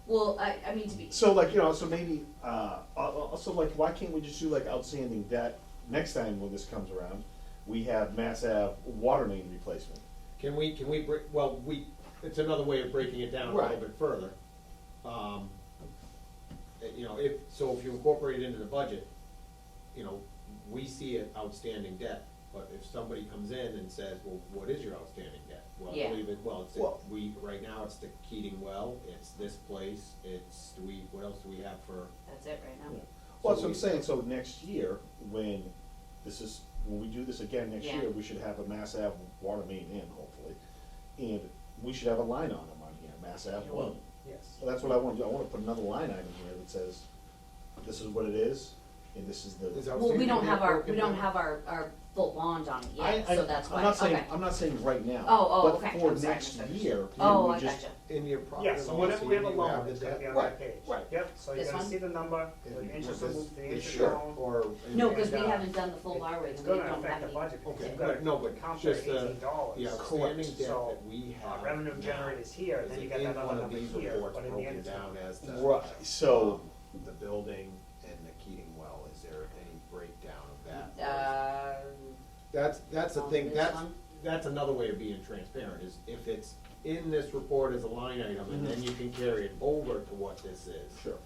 Well, I mean, to be, so like, so maybe, also like, why can't we just do like outstanding debt next time when this comes around? We have Mass Ave water main replacement. Can we break, well, it's another way of breaking it down a little Right. bit further. If you incorporate it into the budget, we see it outstanding debt, but if somebody comes in and says, well, what is your outstanding debt? Well, I Yeah. believe it, Well- right now it's the Keating well, it's this place, what else do we have for? that's it right now. Yeah. Well, that's So what I'm we- saying, so next year, when we do this again next Yeah. year, we should have a Mass Ave water main in, hopefully. And we should have a line item on here, Mass Ave one. Yes. So that's what I wanna do, I wanna put another line item here that says, this is what it is, and this is the. Is Well, we outstanding don't debt have our, broken we don't down? have our full bond on it I- yet, I- so that's why, I'm not saying, okay. I'm not saying right now. Oh, okay, But for I'm sorry, next misunderstood. year, Oh, we I just, gotcha. In your profit Yeah, and so loss, whenever we have a you loan, the it's gonna debt. be on Right, that page. right. Yep, so you're This gonna one? see the number, And the interest will this- move, the this interest year, loan. or. No, cause we And, haven't done the full borrowing, It's we gonna don't have affect the any. budget, Okay, you've but gotta no, but count just that $18. the outstanding debt So, that we have. revenue now, generated is here, is then you it got in that one other of number these here, reports but in the end, broken it's down as to, right, so, the building and the Keating well, is there any breakdown of that? That's the on thing, this that's, one? that's another way of being transparent, is if it's in this report as a line item, and then you can carry it over to what this is. sure.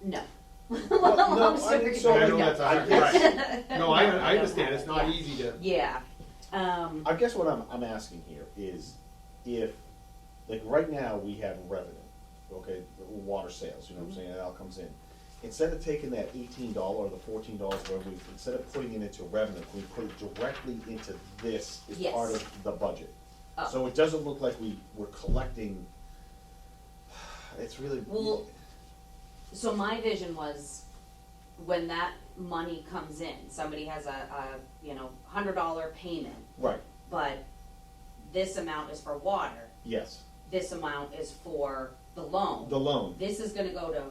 No. no, I'm sorry, so I but know no. that's a hard, right, no, I don't understand, have it's it, not yeah. easy to, Yeah, I guess what I'm asking here is if, like, right now, we have revenue, okay, water sales, you know what I'm saying, it all comes in. Instead of taking that $18 or the $14, whatever, instead of putting it into revenue, we put it directly into this as Yes. part of the budget. Oh. So it doesn't look like we're collecting, it's really. Well, so my vision was, when that money comes in, somebody has a $100 payment, Right, but this amount is for water, yes, this amount is for the loan. the loan. This is gonna go to,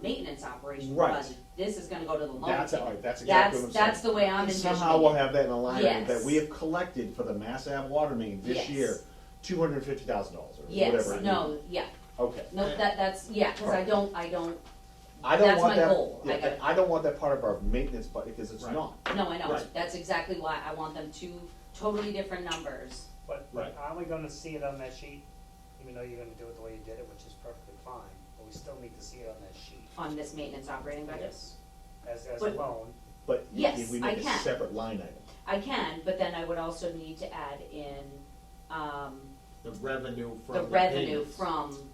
maintenance operation Right. budget, this is gonna go to the loan That's, all payment. right, that's exactly what I'm saying. That's the way I'm envisioning Somehow we'll it. have that in a line item that Yes. we have collected for the Mass Ave water main this Yes. year, $250,000 or whatever. Yes, it no, is. yeah, Okay. no, that's, yeah, cause I don't, I don't That's want my that, goal. yeah, I got- I don't want that part of our maintenance budget, because it's Right. not. no, I know, Right. that's exactly why, I want them two totally different numbers. But Right. are we gonna see it on that sheet, even though you're gonna do it the way you did it, which is perfectly fine, but we still need to see it on that sheet? On this maintenance operating budget. Yes. As a But- loan, But Yes, if we I make a can. separate line item. I can, but then I would also need to add in, The revenue from the the revenue payments. from,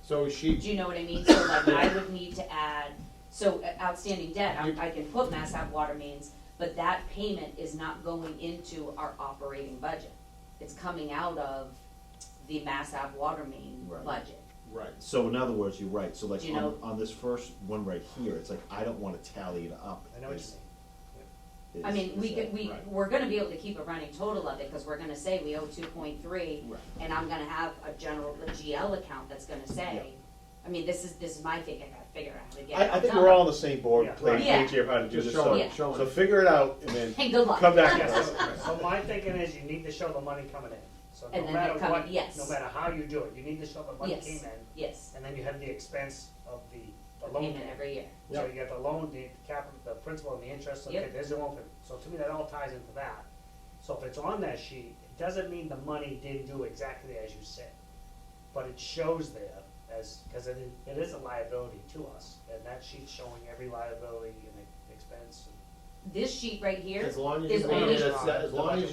So she, do you know what I mean? So like, I would need to add, so outstanding debt, I can put Mass Ave water mains, but that payment is not going into our operating budget. It's coming out of the Mass Ave water main Right. budget. right, So in other words, you're right, so like Do you on, know- on this first one right here, it's like, I don't wanna tally it up. I know what you Is- mean. I is- mean, is we that- could, right. we're gonna be able to keep a running total of it, cause we're gonna say we owe 2.3, Right. and I'm gonna have a GL account that's gonna say, I mean, this is my thing, I gotta figure out how to get it I think done. we're all on the same board, Yeah. playing Yeah. page here of how to do just this, showing, so, Yeah. showing. so figure it out, and then Hey, good luck. come back to Yeah, us. so my thinking is you need to show the money coming in, so And no then matter it come- what, yes. no matter how you do it, you need to show the money Yes. came in, Yes, and then you have the expense of the the loan. payment every year. So you get the loan, the capital, the principal and the interest, okay, Yep. there's the loan, so to me, that all ties into that. So if it's on that sheet, it doesn't mean the money didn't do exactly as you said, but it shows there as, cause it is a liability to us, and that sheet's showing every liability and expense. This sheet right here, As long as is you made only- it, as long as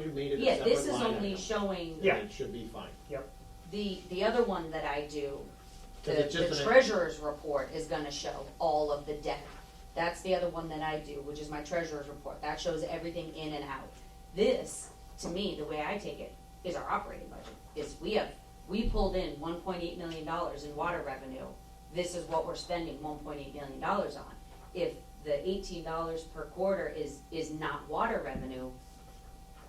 you made it a yeah, separate this is line only item, showing, Yeah. then it should be fine. the other one that I do, 'Cause it's just the an- treasurer's report is gonna show all of the debt. That's the other one that I do, which is my treasurer's report, that shows everything in and out. This, to me, the way I take it, is our operating budget, is we pulled in $1.8 million in water revenue, this is what we're spending $1.8 million on. If the $18 per quarter is not water revenue,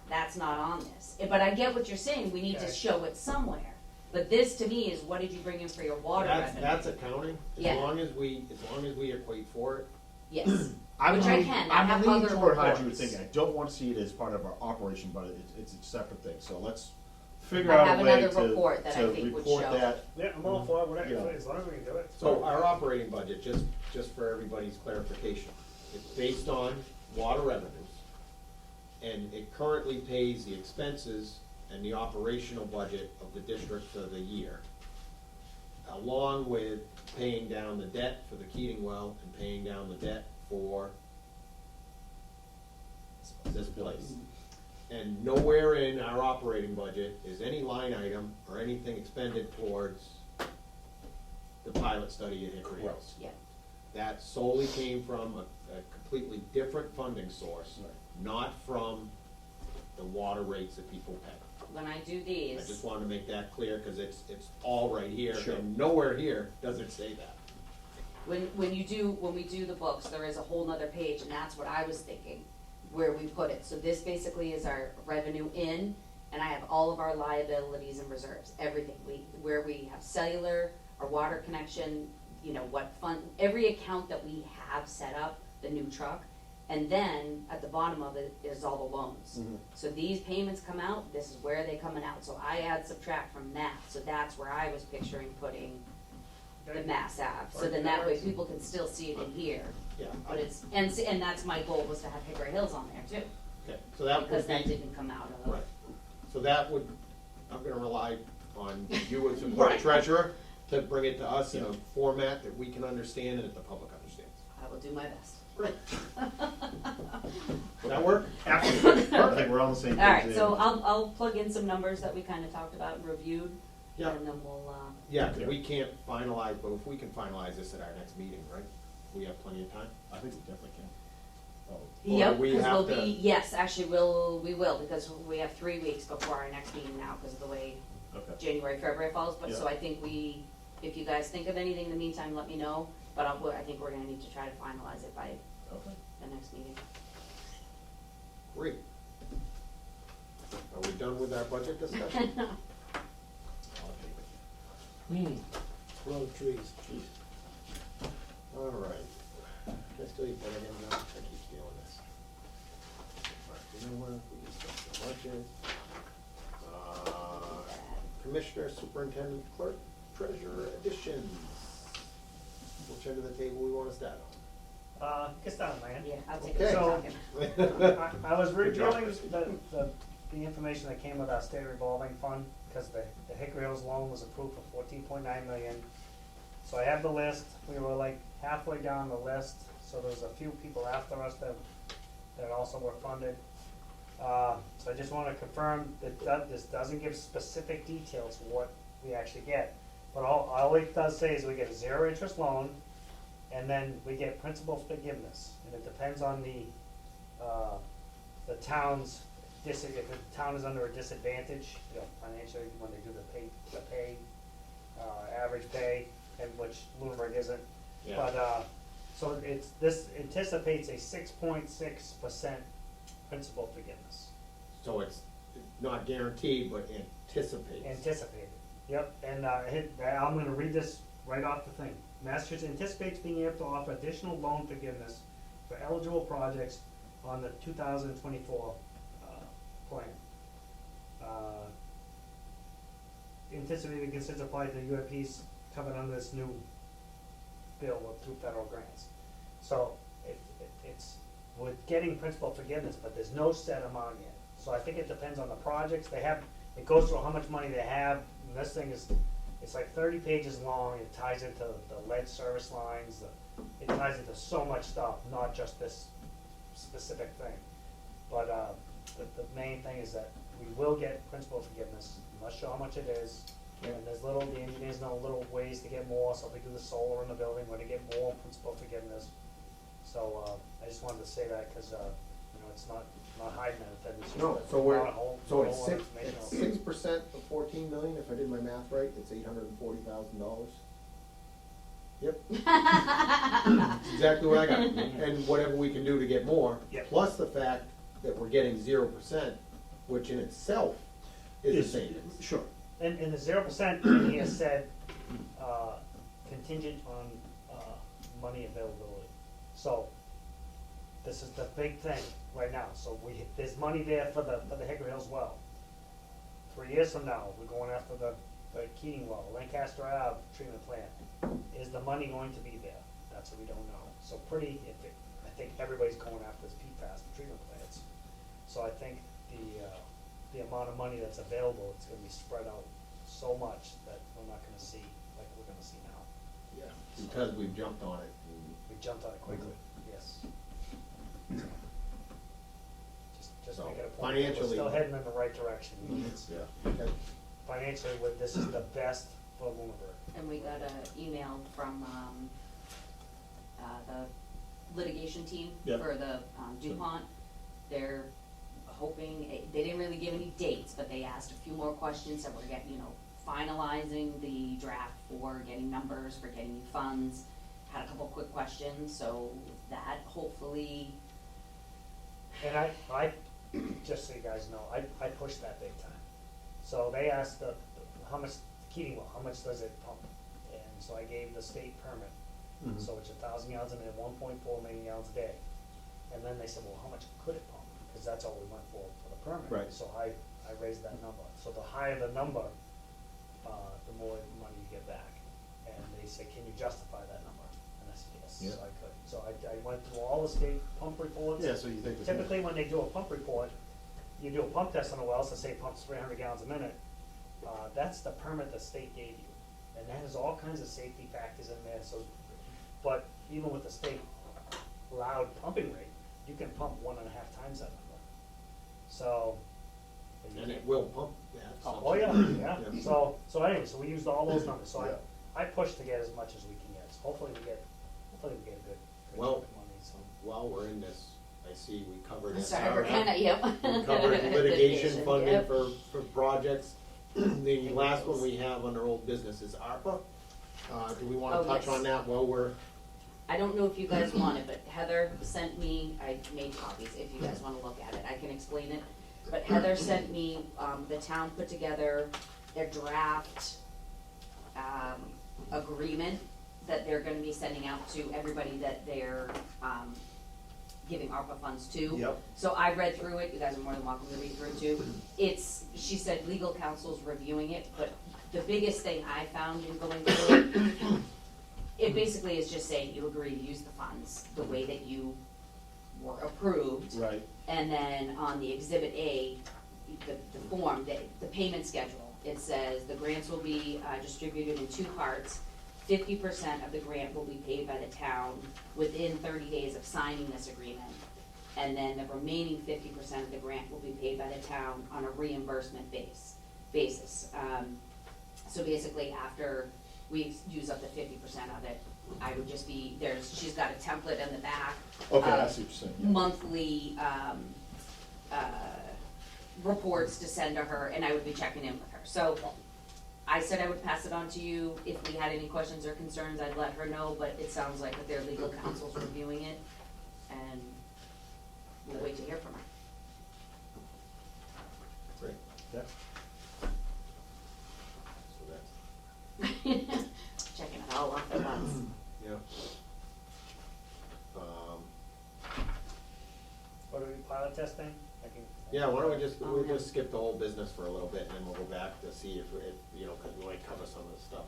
that's not on this. But I get what you're saying, we need to Okay. show it somewhere. But this to me is what did you bring in for your water revenue? That's accounting, Yeah. as long as we equate for it. Yes, I'm Which I leaning- can. I have I'm leaning other toward how you were reports. thinking, I don't wanna see it as part of our operation, but it's a separate thing, so let's figure I out have a way another report that I to think would report show. that. Yeah, I'm all for it, whatever, Yeah. as long as we can do it. So our operating budget, just for everybody's clarification, it's based on water revenues. And it currently pays the expenses and the operational budget of the district for the year, along with paying down the debt for the Keating well and paying down the debt for this place. And nowhere in our operating budget is any line item or anything expended towards the pilot study at Hickory Hills. yeah. That solely came from a completely different funding source, not from the water rates that people pay. When I do I these, just wanted to make that clear, cause it's all right here, Sure. and nowhere here does it say that. when we do the books, there is a whole nother page, and that's what I was thinking, where we put it. So this basically is our revenue in, and I have all of our liabilities and reserves, everything. Where we have cellular, our water connection, you know, what fund, every account that we have set up, the new truck. And then at the bottom of it is all the loans. Mhm. So these payments come out, this is where they coming out. So I add subtract from that. So that's where I was picturing putting the Mass Ave. So then that way people can still see it in here. Yeah. But it's, and that's my goal, was to have Hickory Hills on there too. Okay, so that Because would that be, didn't come out of. right, so that would, I'm gonna rely on you as a clerk Right. treasurer to bring it to us in a format that we can understand and that the public understands. I will do my best. Will that work? Absolutely, I think we're on the same page All right, there. so I'll plug in some numbers that we kind of talked about and reviewed. Yeah. And then we'll, Yeah, 'cause we can't finalize, but if we can finalize this at our next meeting, right? We have plenty of time? I think we definitely can. Oh, Or yep, we because have we'll to- be, yes, actually, we will, because we have 3 weeks before our next meeting now, because of the way okay. January, February falls, but so Yeah. I think if you guys think of anything in the meantime, let me know, but I think we're gonna need to try to finalize it by Okay. the next meeting. Great. Are we done with our budget discussion? Lot of trees. All right. Let's do it, but I didn't know, I keep stealing this. Mark, you know what, we discussed the budget. Commissioner, superintendent, clerk, treasurer additions. Which end of the table we wanna start Get started, man. Yeah, I'll take Okay. a So- second. I was Good job, reviewing the information that came with our state revolving fund, because the Hickory Hills loan was approved for 14.9 million. So I have the list, we were like halfway down the list, so there was a few people after us that also were funded. So I just wanna confirm that this doesn't give specific details what we actually get. But all it does say is we get a zero interest loan, and then we get principal forgiveness, and it depends on the town's, if the town is under a disadvantage, you know, financially, when they do the pay, average pay, and which Lunenburg isn't. Yeah. But, so this anticipates a 6.6% principal forgiveness. So it's not guaranteed, but anticipates. Anticipated, yep, and, I'm gonna read this right off the thing. Massachusetts anticipates being able to offer additional loan forgiveness for eligible projects on the 2024, plan. Anticipated consists applied to UIPs covered under this new bill through federal grants. So, it's, we're getting principal forgiveness, but there's no set amount yet. So I think it depends on the projects, it goes through how much money they have, and this thing is, it's like 30 pages long, it ties into the lead service lines, it ties into so much stuff, not just this specific thing. But, the main thing is that we will get principal forgiveness, I'm not sure how much it is, and there's the engineers know little ways to get more, so if we do the solar in the building, we're gonna get more principal forgiveness. So, I just wanted to say that, cause, you know, it's not hiding anything, it's just No, a so we're, lot of whole- so it's whole information. 6% of 14 million, if I did my math right, it's $840,000. Yep. That's exactly what I got, and whatever we can do to get more, Yep. plus the fact that we're getting 0%, which in itself is a savings. Sure. And the 0%, he has said, contingent on, money availability. So, this is the big thing right now, so there's money there for the Hickory Hills well. 3 years from now, we're going after the Keating well, Lancaster Ave treatment plant. Is the money going to be there? That's what we don't know. So I think everybody's going after this PFAS treatment plants. So I think the amount of money that's available, it's gonna be spread out so much that we're not gonna see like we're gonna see now. Yeah. Because we've jumped on it. We jumped on it quickly, yes. Just So, make it a point, that we're financially- still heading in the right direction. It's- Yeah. Okay. Financially, this is the best for Lunenburg. And we got an email from, the litigation team Yep. for the DuPont. They're hoping, they didn't really give any dates, but they asked a few more questions, so we're getting, finalizing the draft for getting numbers, for getting funds. Had a couple quick questions, so that hopefully, And I, just so you guys know, I pushed that big time. So they asked how much, Keating well, how much does it pump? And so I gave the state permit. Mhm. So it's 1,000 gallons a minute, 1.4 million gallons a day. And then they said, well, how much could it pump? Because that's all we went for the permit. Right. So I raised that number. So the higher the number, the more money you get back. And they said, can you justify that number? And I said, yes, Yeah. so I could. So I went through all the state pump reports. Yeah, so you think. Typically, when they do a pump report, you do a pump test on a well, so say it pumps 300 gallons a minute. That's the permit the state gave you, and that has all kinds of safety factors in there. So, but even with the state allowed pumping rate, you can pump 1.5 times that number. So. but you And can't- it will pump that. Oh, yeah, yeah. Yeah. So anyway, so we used all those numbers. So Yeah. I pushed to get as much as we can get. So hopefully we get a good Well, chunk of money. So. While we're in this, I see we covered sorry, we're SRF. kinda, yep. We covered litigation funding yep. for projects. The last one we have under old business is ARPA. Do we wanna Oh, touch yes. on that while we're, I don't know if you guys want it, but Heather sent me, I made copies if you guys wanna look at it, I can explain it. But Heather sent me, the town put together a draft, agreement that they're gonna be sending out to everybody that they're, giving ARPA funds to. Yep. So I read through it, you guys are more than welcome to read through it too. She said legal counsel's reviewing it, but the biggest thing I found in going through it, it basically is just saying you agree to use the funds the way that you were approved. Right. And then on the Exhibit A, the form, the payment schedule, it says the grants will be distributed in 2 parts. 50% of the grant will be paid by the town within 30 days of signing this agreement. And then the remaining 50% of the grant will be paid by the town on a reimbursement basis. So basically, after we use up the 50% of it, I would just be, she's got a template in the back. Okay, I of see what you're saying, yeah. Monthly, reports to send to her, and I would be checking in with her. So I said I would pass it on to you. If we had any questions or concerns, I'd let her know, but it sounds like that their legal counsel's reviewing it, and we'll wait to hear from her. Great. Yeah. So that's, Checking it all off at once. yeah. What are we pilot testing? I can. Yeah, why don't we'll just skip the whole business for a little bit, and then we'll go back to see if, you know, cause we might cover some of the stuff.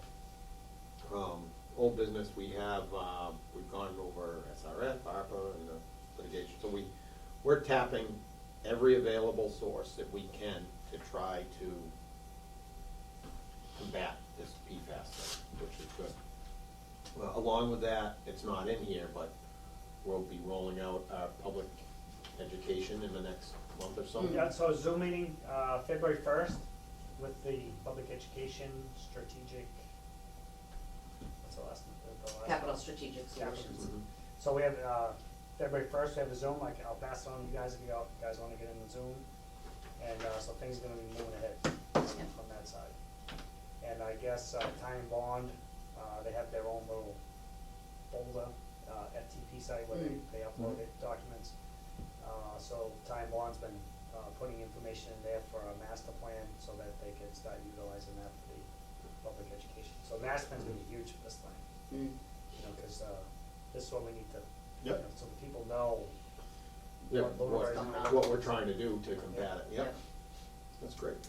Old business, we have, we've gone over SRF, ARPA, and the litigation, so we're tapping every available source that we can to try to combat this PFAS thing, which is good. Well, along with that, it's not in here, but we'll be rolling out our public education in the next month or so. Yeah, so Zoom meeting, February 1st with the public education strategic, what's the last one? Capital Strategic Solutions. Mhm. So we have, February 1st, we have a Zoom, I'll pass it on to you guys if you guys wanna get in the Zoom. And, so things are gonna be moving ahead from that side. And I guess, Ty and Bond, they have their own little folder, FTP site where they upload it, documents. So Ty and Bond's been, putting information in there for a master plan so that they can start utilizing that for the public education. So master plan's gonna be huge for this thing, Mm. you know, cause, this is what we need to, you Yep. know, so people know. Yeah, what Lowell's doing. what we're trying to do to combat it, yep, Yep. that's great.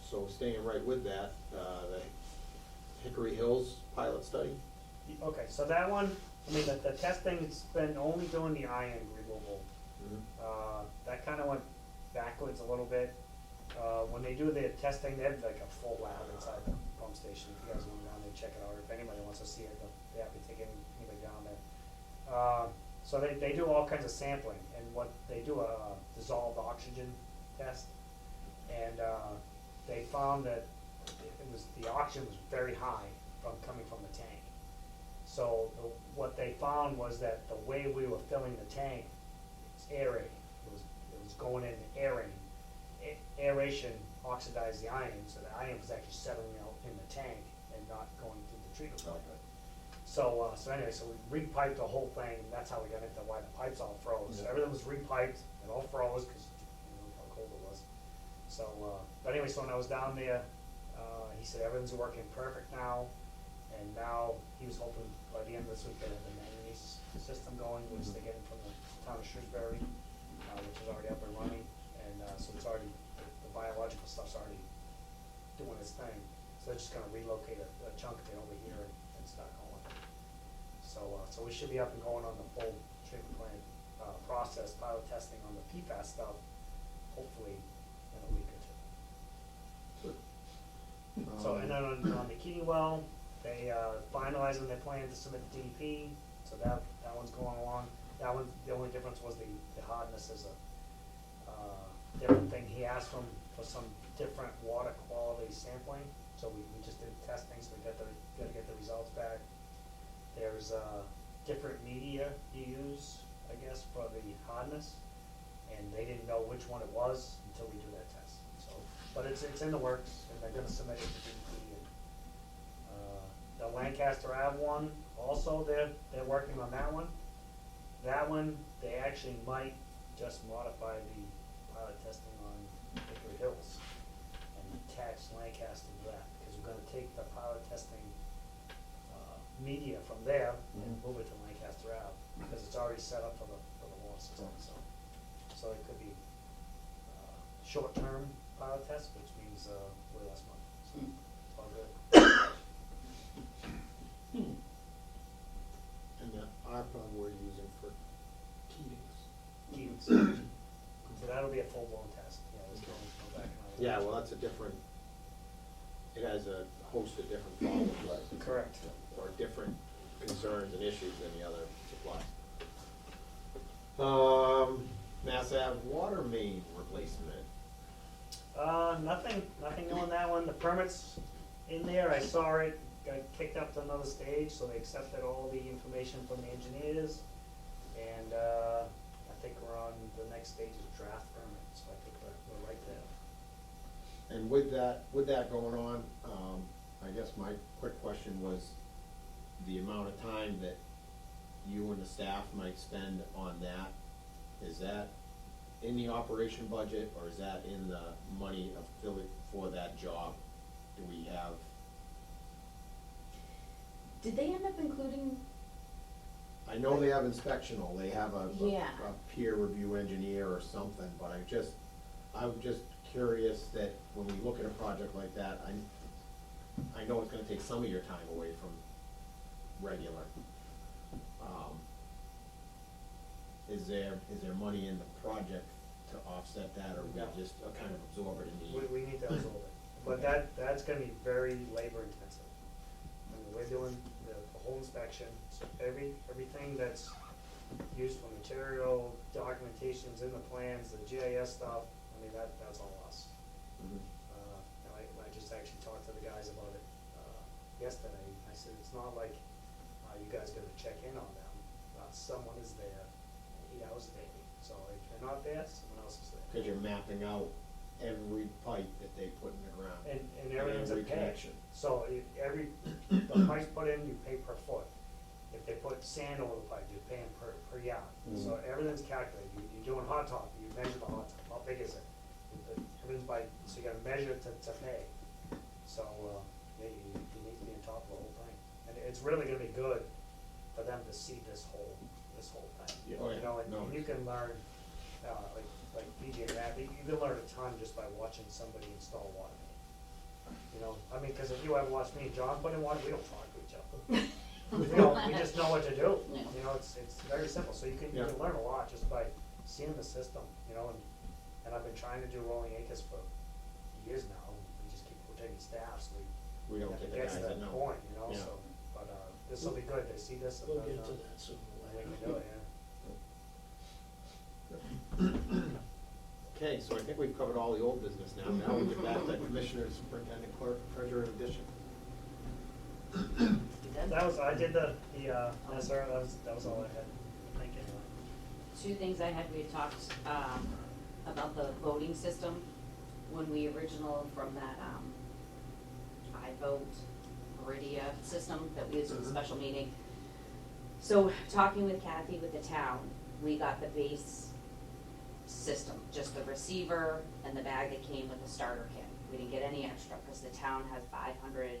So staying right with that, the Hickory Hills pilot study, Okay, so that one, I mean, the testing's been only doing the iron removal. That kinda went backwards a little bit. When they do their testing, they have like a full lab inside the pump station. If you guys want to go down there, check it out, or if anybody wants to see it, they're happy to take anybody down there. So they do all kinds of sampling, and what they do a dissolved oxygen test, and they found that the oxygen was very high coming from the tank. So what they found was that the way we were filling the tank, it's aerating. It was going in and aerating. Aeration oxidized the iron, so the iron was actually settling out in the tank and not going through the treatment plant. So anyway, so we repiped the whole thing, and that's how we got into why the pipes all froze. So Yeah. everything was repiped, it all froze, cause you know how cold it was. So, but anyway, so when I was down there, he said everything's working perfect now, and now he was hoping by the end of this week they have the manganese system going, which they're getting from the town of Shrewsbury, which is already up and running, and, so it's already, the biological stuff's already doing its thing. So they're just gonna relocate a chunk of it over here and start going. So we should be up and going on the full treatment plant, process, pilot testing on the PFAS stuff, hopefully in a week or two. So, and then on the Keating well, they, finalizing their plan to submit the DEP, so that one's going along. That one, the only difference was the hardness is a, different thing. He asked for some different water quality sampling, so we just did testing, so we gotta get the results back. There's, different media you use, I guess, for the hardness, and they didn't know which one it was until we do that test, so, but it's in the works, and they're gonna submit it to DEP, and, the Lancaster Ave one, also, they're working on that one. That one, they actually might just modify the pilot testing on Hickory Hills and attach Lancaster to that, because take the pilot testing, media from there and Mhm. move it to Lancaster Ave, because it's already set up for the water system, so it could be, short-term pilot test, which means, way less money, so Hmm. it's all good. And the ARPA we're using for Keating's. Keys. So that'll be a full-blown test, it's going back and all that. Yeah, well, that's a different, it has a host of different problems. Correct. Or different concerns and issues than the other supplies. Mass Ave water main replacement. Nothing new on that one, the permit's in there, I saw it, got kicked up to another stage, so they accepted all the information from the engineers. And, I think we're on the next stage of draft permit, so I think we're right there. And with that going on, I guess my quick question was the amount of time that you and the staff might spend on that. Is that in the operation budget, or is that in the money for that job? Do we have, Did they end up including, I know they have inspectional, they have a Yeah. peer review engineer or something, but I'm just curious that when we look at a project like that, I know it's gonna take some of your time away from regular. Is there money in the project to offset that, or we No. just kind of absorb it in the? We need to absorb it, but that's gonna be very labor intensive. I mean, we're doing the whole inspection, so everything that's used for material, documentations in the plans, the GIS stuff, I mean, that's all us. Mhm. And I just actually talked to the guys about it, yesterday. I said, it's not like, you guys gotta check in on them. Someone is there 8 hours a day. So if you're not there, someone else is there. Cause you're mapping out every pipe that they put in the ground. And everything's a every pay. connection. So if the pipe's put in, you pay per foot. If they put sand over the pipe, you're paying per yard. So everything's calculated. You're doing hot top, you measure the hot top, how big is it? Everything's so you gotta measure to pay. So, you need to be on top of the whole thing. And it's really gonna be good for them to see this whole thing. Yeah. Oh, yeah. You know, and No. you can learn, like BJ and Matt, you can learn a ton just by watching somebody install water main. You know, I mean, cause if you ever watch me and John put in water, we don't talk to each other. We just know what to do. Yeah. You know, it's very simple, so you can Yeah. learn a lot just by seeing the system, you know, and I've been trying to do rolling acres for years now, and we just keep rotating staffs, We don't get the gets guys to that that know. point, you know, Yeah. so, but, this'll be good, they see this, and We'll then, get to that sooner or we later. can do it, yeah. Okay, so I think we've covered all the old business now. Now we get back to commissioners, superintendent, clerk, treasurer, and addition. you done? I did the SR, that was all I had, I think, anyway. Two things I had, we had talked, about the voting system, when we from that, iVote Meridia system that we used in the special meeting. So, talking with Kathy with the town, we got the base system, just the receiver and the bag that came with the starter kit. We didn't get any extra, cause the town has 500,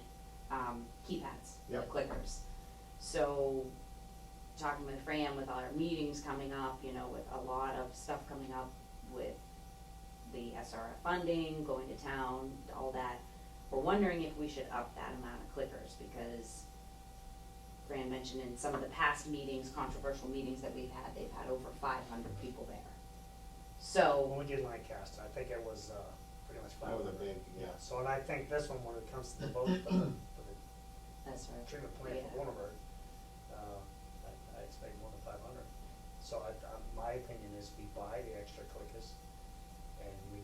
keypads, the Yep. clickers. So, talking with Fran, with our meetings coming up, you know, with a lot of stuff coming up with the SRF funding, going to town, all that, we're wondering if we should up that amount of clickers, because Fran mentioned in some of the past meetings, controversial meetings that we've had, they've had over 500 people there. So, When we did Lancaster, I think it was, pretty much That was a 500. big, yeah. So, and I think this one, when it comes to the vote for the that's right. treatment plant Yeah. for Warrenburg, I expect more than 500. So my opinion is we buy the extra clickers and we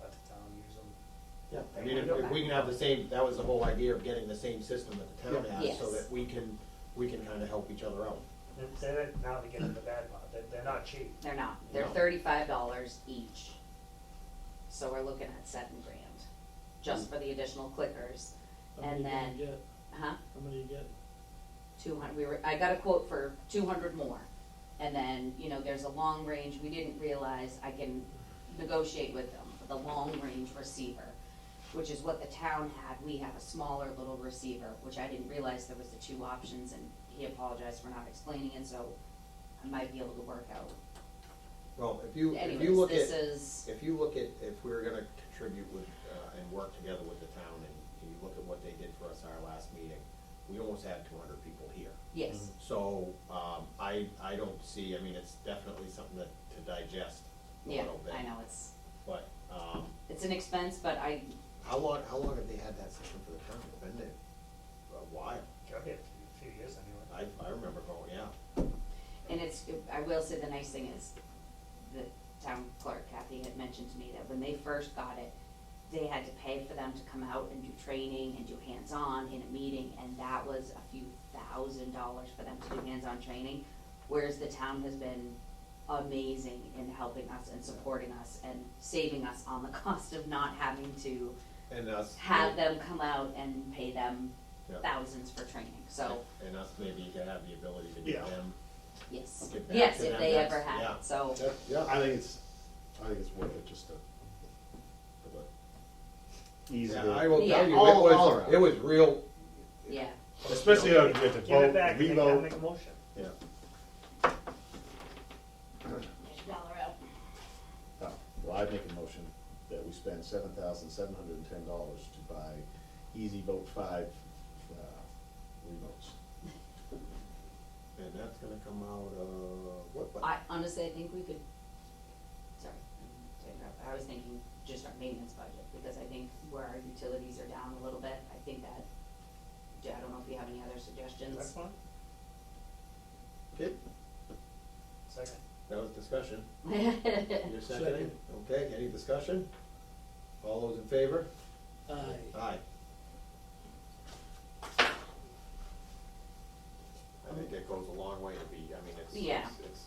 let the town use them. Yeah, I mean, if we can have the same, that was the whole idea of getting the same system that the town has, so Yes. that we can kind of help each other out. Now they get into the bad part, they're not cheap. They're not, they're No. $35 each. So we're looking at $7,000, just for the additional clickers. How many And you then, gonna get? huh? How many you get? 200, I got a quote for 200 more. And then, you know, there's a long range, we didn't realize I can negotiate with them, the long range receiver. which is what the town had. We have a smaller little receiver, which I didn't realize there was the two options, and he apologized for not explaining it, so I might be able to work out. Well, if you Anyways, look this at, is, if you look at, if we're gonna contribute with, and work together with the town, and you look at what they did for us our last meeting, we almost had 200 people here. yes, So, I don't see, I mean, it's definitely something that, to digest a yeah, little bit. I know, it's But, an expense, but how long have they had that system for the town? It's been there a while. Gotta be a few years anyway. I remember going, yeah. and I will say the nice thing is, the town clerk Kathy had mentioned to me that when they first got it, they had to pay for them to come out and do training and do hands-on in a meeting, and that was a few $1,000s for them to do hands-on training, whereas the town has been amazing in helping us and supporting us and saving us on the cost of not having to And us. have them come out and pay them Yeah. thousands for training, so, And us maybe to have the ability to give Yeah. them, yes, Get back yes, to if them, they that's- ever had yeah. it, so, yeah. I think it's worth it just to let Easy Yeah, to- I will tell Yeah. you, All around. it was real, yeah. especially if you have to Give it vote, back, and they gotta revote. make a motion. Yeah. Get your dollar out. Oh, well, I'd make a motion that we spend $7,710 to buy Easy Vote 5 remotes. and that's gonna come out of, what? I honestly, I think we could, sorry, to interrupt, I was thinking just our maintenance budget, because I think where our utilities are down a little bit, I think that, I don't know if you have any other That's suggestions. fine. Okay, Second. that was discussion. You're seconding? Okay, any discussion? All those in favor? Aye. Aye. I think it goes a long way to be, I mean, Yeah. it's,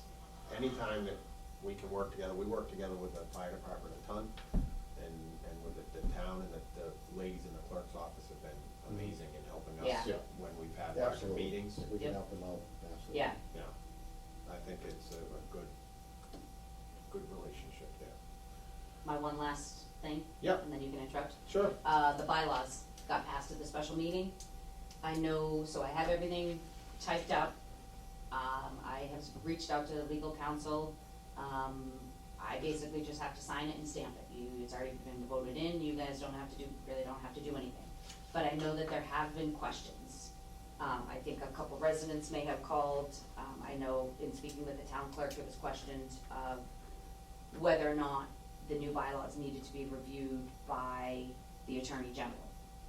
anytime that we can work together, we work together with the fire department a ton, and with the town, and the ladies in the clerk's office have been amazing in helping us Yeah. when we've had larger Absolutely. meetings. If we can Yep. help them out, absolutely. Yeah, Yeah, I think it's a good relationship there. my one last thing. Yep. And then you can interrupt. Sure. The bylaws got passed at the special meeting. I know, so I have everything typed up. I have reached out to legal counsel. I basically just have to sign it and stamp it. It's already been voted in, you guys really don't have to do anything. But I know that there have been questions. I think a couple residents may have called. I know in speaking with the town clerk, it was questioned of whether or not the new bylaws needed to be reviewed by the Attorney General.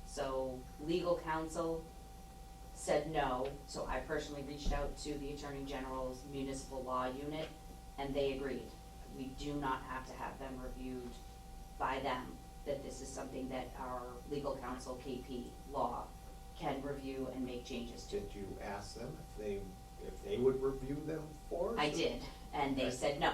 So legal counsel said no, so I personally reached out to the Attorney General's municipal law unit, and they agreed. We do not have to have them reviewed by them, that this is something that our legal counsel, KP Law, can review and make changes to. Did you ask them if they would review them for us? I did, and they said no.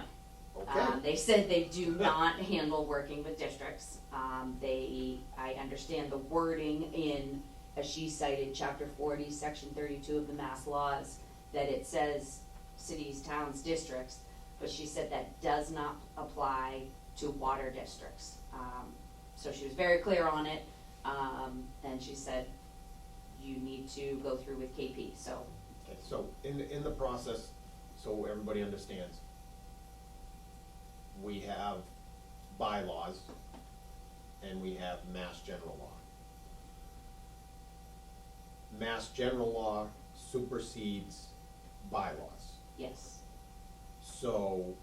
Okay. They said they do not handle working with districts. I understand the wording in, as she cited, chapter 40, section 32 of the mass laws, that it says cities, towns, districts, but she said that does not apply to water districts. So she was very clear on it, and she said, you need to go through with KP, so, Okay, so in the process, so everybody understands, we have bylaws and we have mass general law. Mass general law supersedes bylaws. yes. So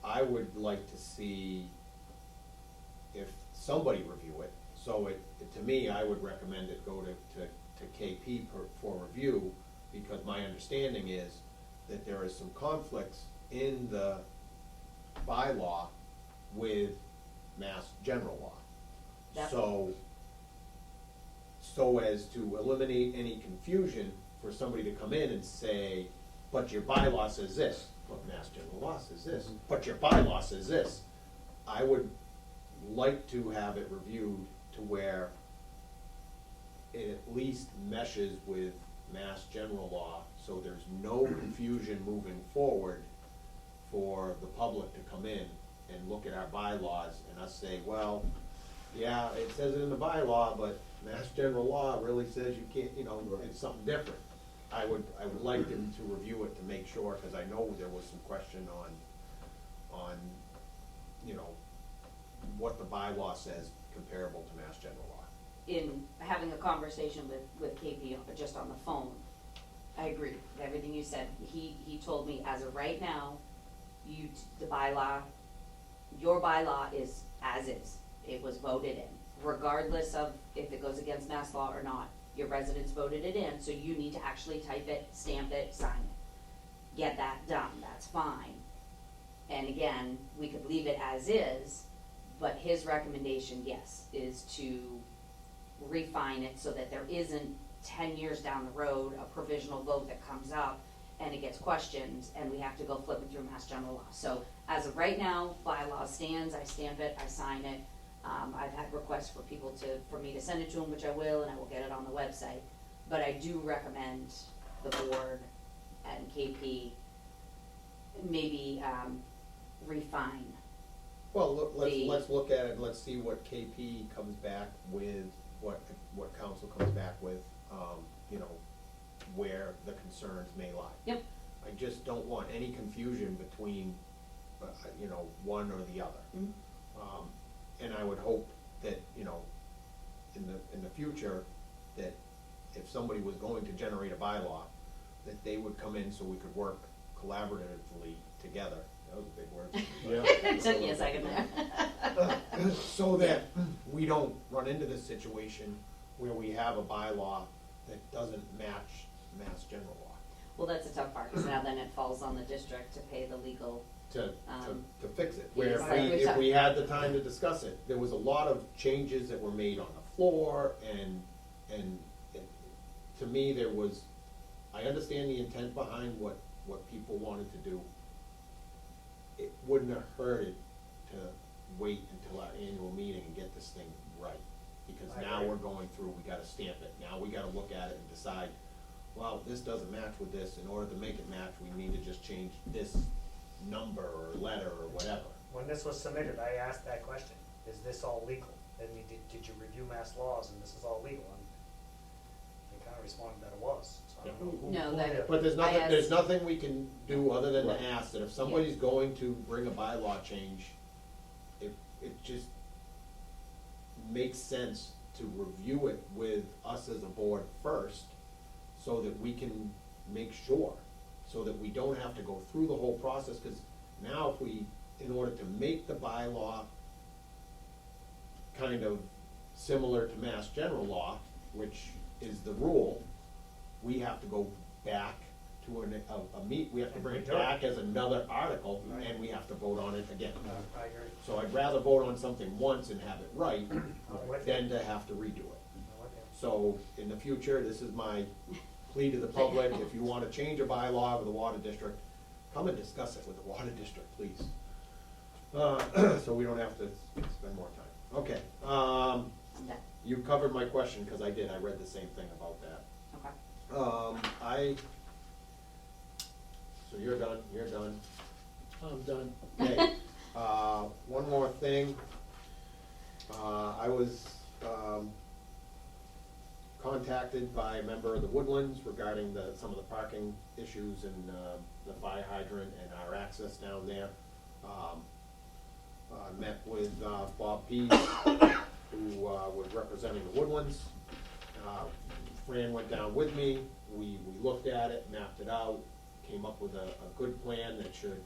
I would like to see if somebody review it. So to me, I would recommend it go to KP for review, because my understanding is that there is some conflicts in the bylaw with mass general law. That- So as to eliminate any confusion for somebody to come in and say, but your bylaw says this, but mass general law says this, but your bylaw says this. I would like to have it reviewed to where it at least meshes with mass general law, so there's no confusion moving forward for the public to come in and look at our bylaws and us say, well, yeah, it says it in the bylaw, but Mass General Law really says you can't, you know, it's something different. I would like them to review it to make sure, cause I know there was some question on, you know, what the bylaw says comparable to Mass General Law. In having a conversation with KP just on the phone, I agree with everything you said. He told me, as of right now, the bylaw, your bylaw is as is. It was voted in, regardless of if it goes against mass law or not. Your residents voted it in, so you need to actually type it, stamp it, sign it. Get that done, that's fine. And again, we could leave it as is, but his recommendation, yes, is to refine it so that there isn't 10 years down the road, a provisional vote that comes up and it gets questioned and we have to go flipping through Mass General Law. So as of right now, bylaw stands, I stamp it, I sign it. I've had requests for people for me to send it to them, which I will, and I will get it on the website. But I do recommend the board and KP maybe refine. Well, look, The- let's look at it, let's see what KP comes back with, what council comes back with, you know, where the concerns may lie. Yep. I just don't want any confusion between, you know, one or the other. Mhm. And I would hope that, you know, in the future, that if somebody was going to generate a bylaw, that they would come in so we could work collaboratively together. That was a big word. It took me a second there. So that we don't run into this situation where we have a bylaw that doesn't match Mass General Law. Well, that's a tough part, because now then it falls on the district to pay the legal. To fix it, Yeah, where it's like we're if we talking- had the time to discuss it, there was a lot of changes that were made on the floor, and to me, there was, I understand the intent behind what people wanted to do. It wouldn't have hurted to wait until our annual meeting and get this thing right, because I now agree. we're going through, we gotta stamp it, now we gotta look at it and decide, well, this doesn't match with this, in order to make it match, we need to just change this number or letter or whatever. When this was submitted, I asked that question, is this all legal? I mean, did you review mass laws and this is all legal? And they kinda responded that it was, so I don't know who. No, who that- did. But there's I nothing, there's asked- nothing we can do other than to Right. ask that if somebody's going to bring a bylaw change, it just makes sense to review it with us as a board first, so that we can make sure, so that we don't have to go through the whole process, cause now if we, in order to make the bylaw kind of similar to Mass General Law, which is the rule, we have to go back to we have to bring it back as another article, and we have to vote on it again. I agree. So I'd rather vote on something once and have it right, I'm with you. than to have to redo it. I'm with you. So, in the future, this is my plea to the public, if you wanna change a bylaw with the water district, come and discuss it with the water district, please. So we don't have to spend more time. Okay, Yeah, you covered my question, cause I read the same thing about that. okay. So you're done, I'm done. Okay, one more thing. I was, contacted by a member of the Woodlands regarding some of the parking issues and, the fire hydrant and our access down there. I met with, Bob Pease, who, was representing the Woodlands. Fran went down with me, we looked at it, mapped it out, came up with a good plan that should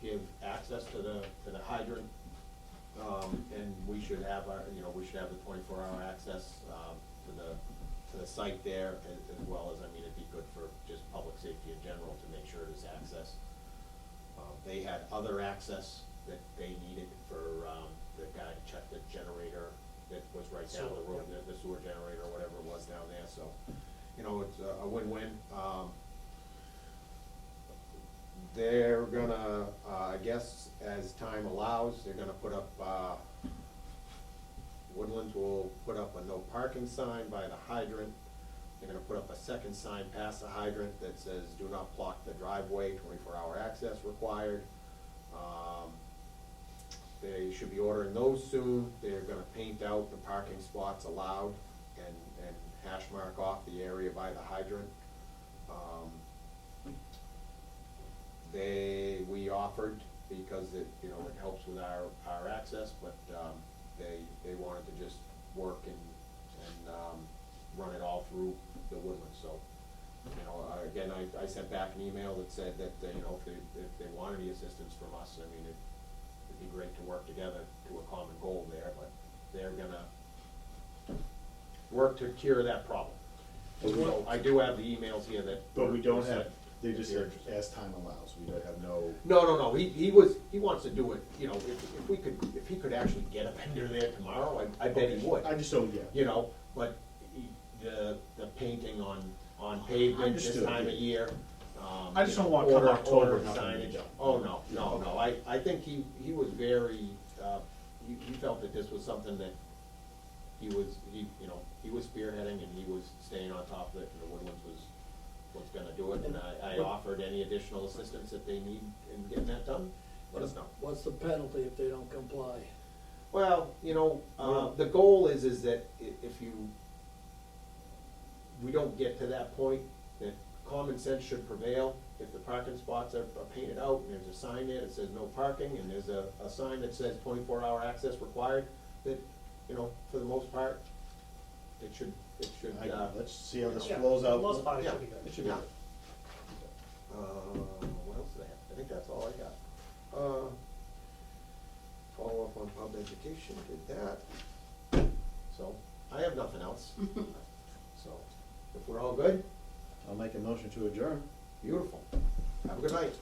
give access to the hydrant. And we should have we should have the 24-hour access, to the site there, as well as, I mean, it'd be good for just public safety in general to make sure there's access. They had other access that they needed for, the guy to check the generator that was right down the road, the sewer generator or whatever it was down there, so, you know, it's a win-win. They're gonna, I guess, as time allows, they're gonna put up, Woodlands will put up a no parking sign by the hydrant. They're gonna put up a second sign past the hydrant that says, do not block the driveway, 24-hour access required. they should be ordering those soon. They're gonna paint out the parking spots allowed and hash mark off the area by the hydrant. We offered, because it, you know, it helps with our access, but, they wanted to just work and run it all through the woodland, so. You know, again, I sent back an email that said that, you know, if they want any assistance from us, I mean, it'd be great to work together to a common goal there, but they're gonna work to cure that problem. So I do have the emails here that. But we don't said have, they just if you're said interested. as time allows, we don't have no. No, he wants to do it, you know, if he could actually get a vendor there tomorrow, I bet he would. I just don't, yeah. You know, but the painting on pavement this Understood, time of yeah. year. I just you don't know, want come order October, nothing signage. to do. Oh, no, I think he was very, he felt that this was something that he was spearheading and he was staying on top of it, and the Woodlands was gonna do it, and I offered any additional assistance that they need in getting that done, let us know. What's the penalty if they don't comply? Well, you know, the goal is that if we don't get to that point, that common sense should prevail. If the parking spots are painted out, and there's a sign there that says no parking, and there's a sign that says 24-hour access required, that, you know, for the most part, it should, Let's see how this Yeah, flows for the out. most part, it yeah, should be good. it should be good. What else do I have? I think that's all I got. Follow up on pub education, did that. So, I have nothing else. So, if we're all good, I'll make a motion to adjourn. beautiful. Have a good night.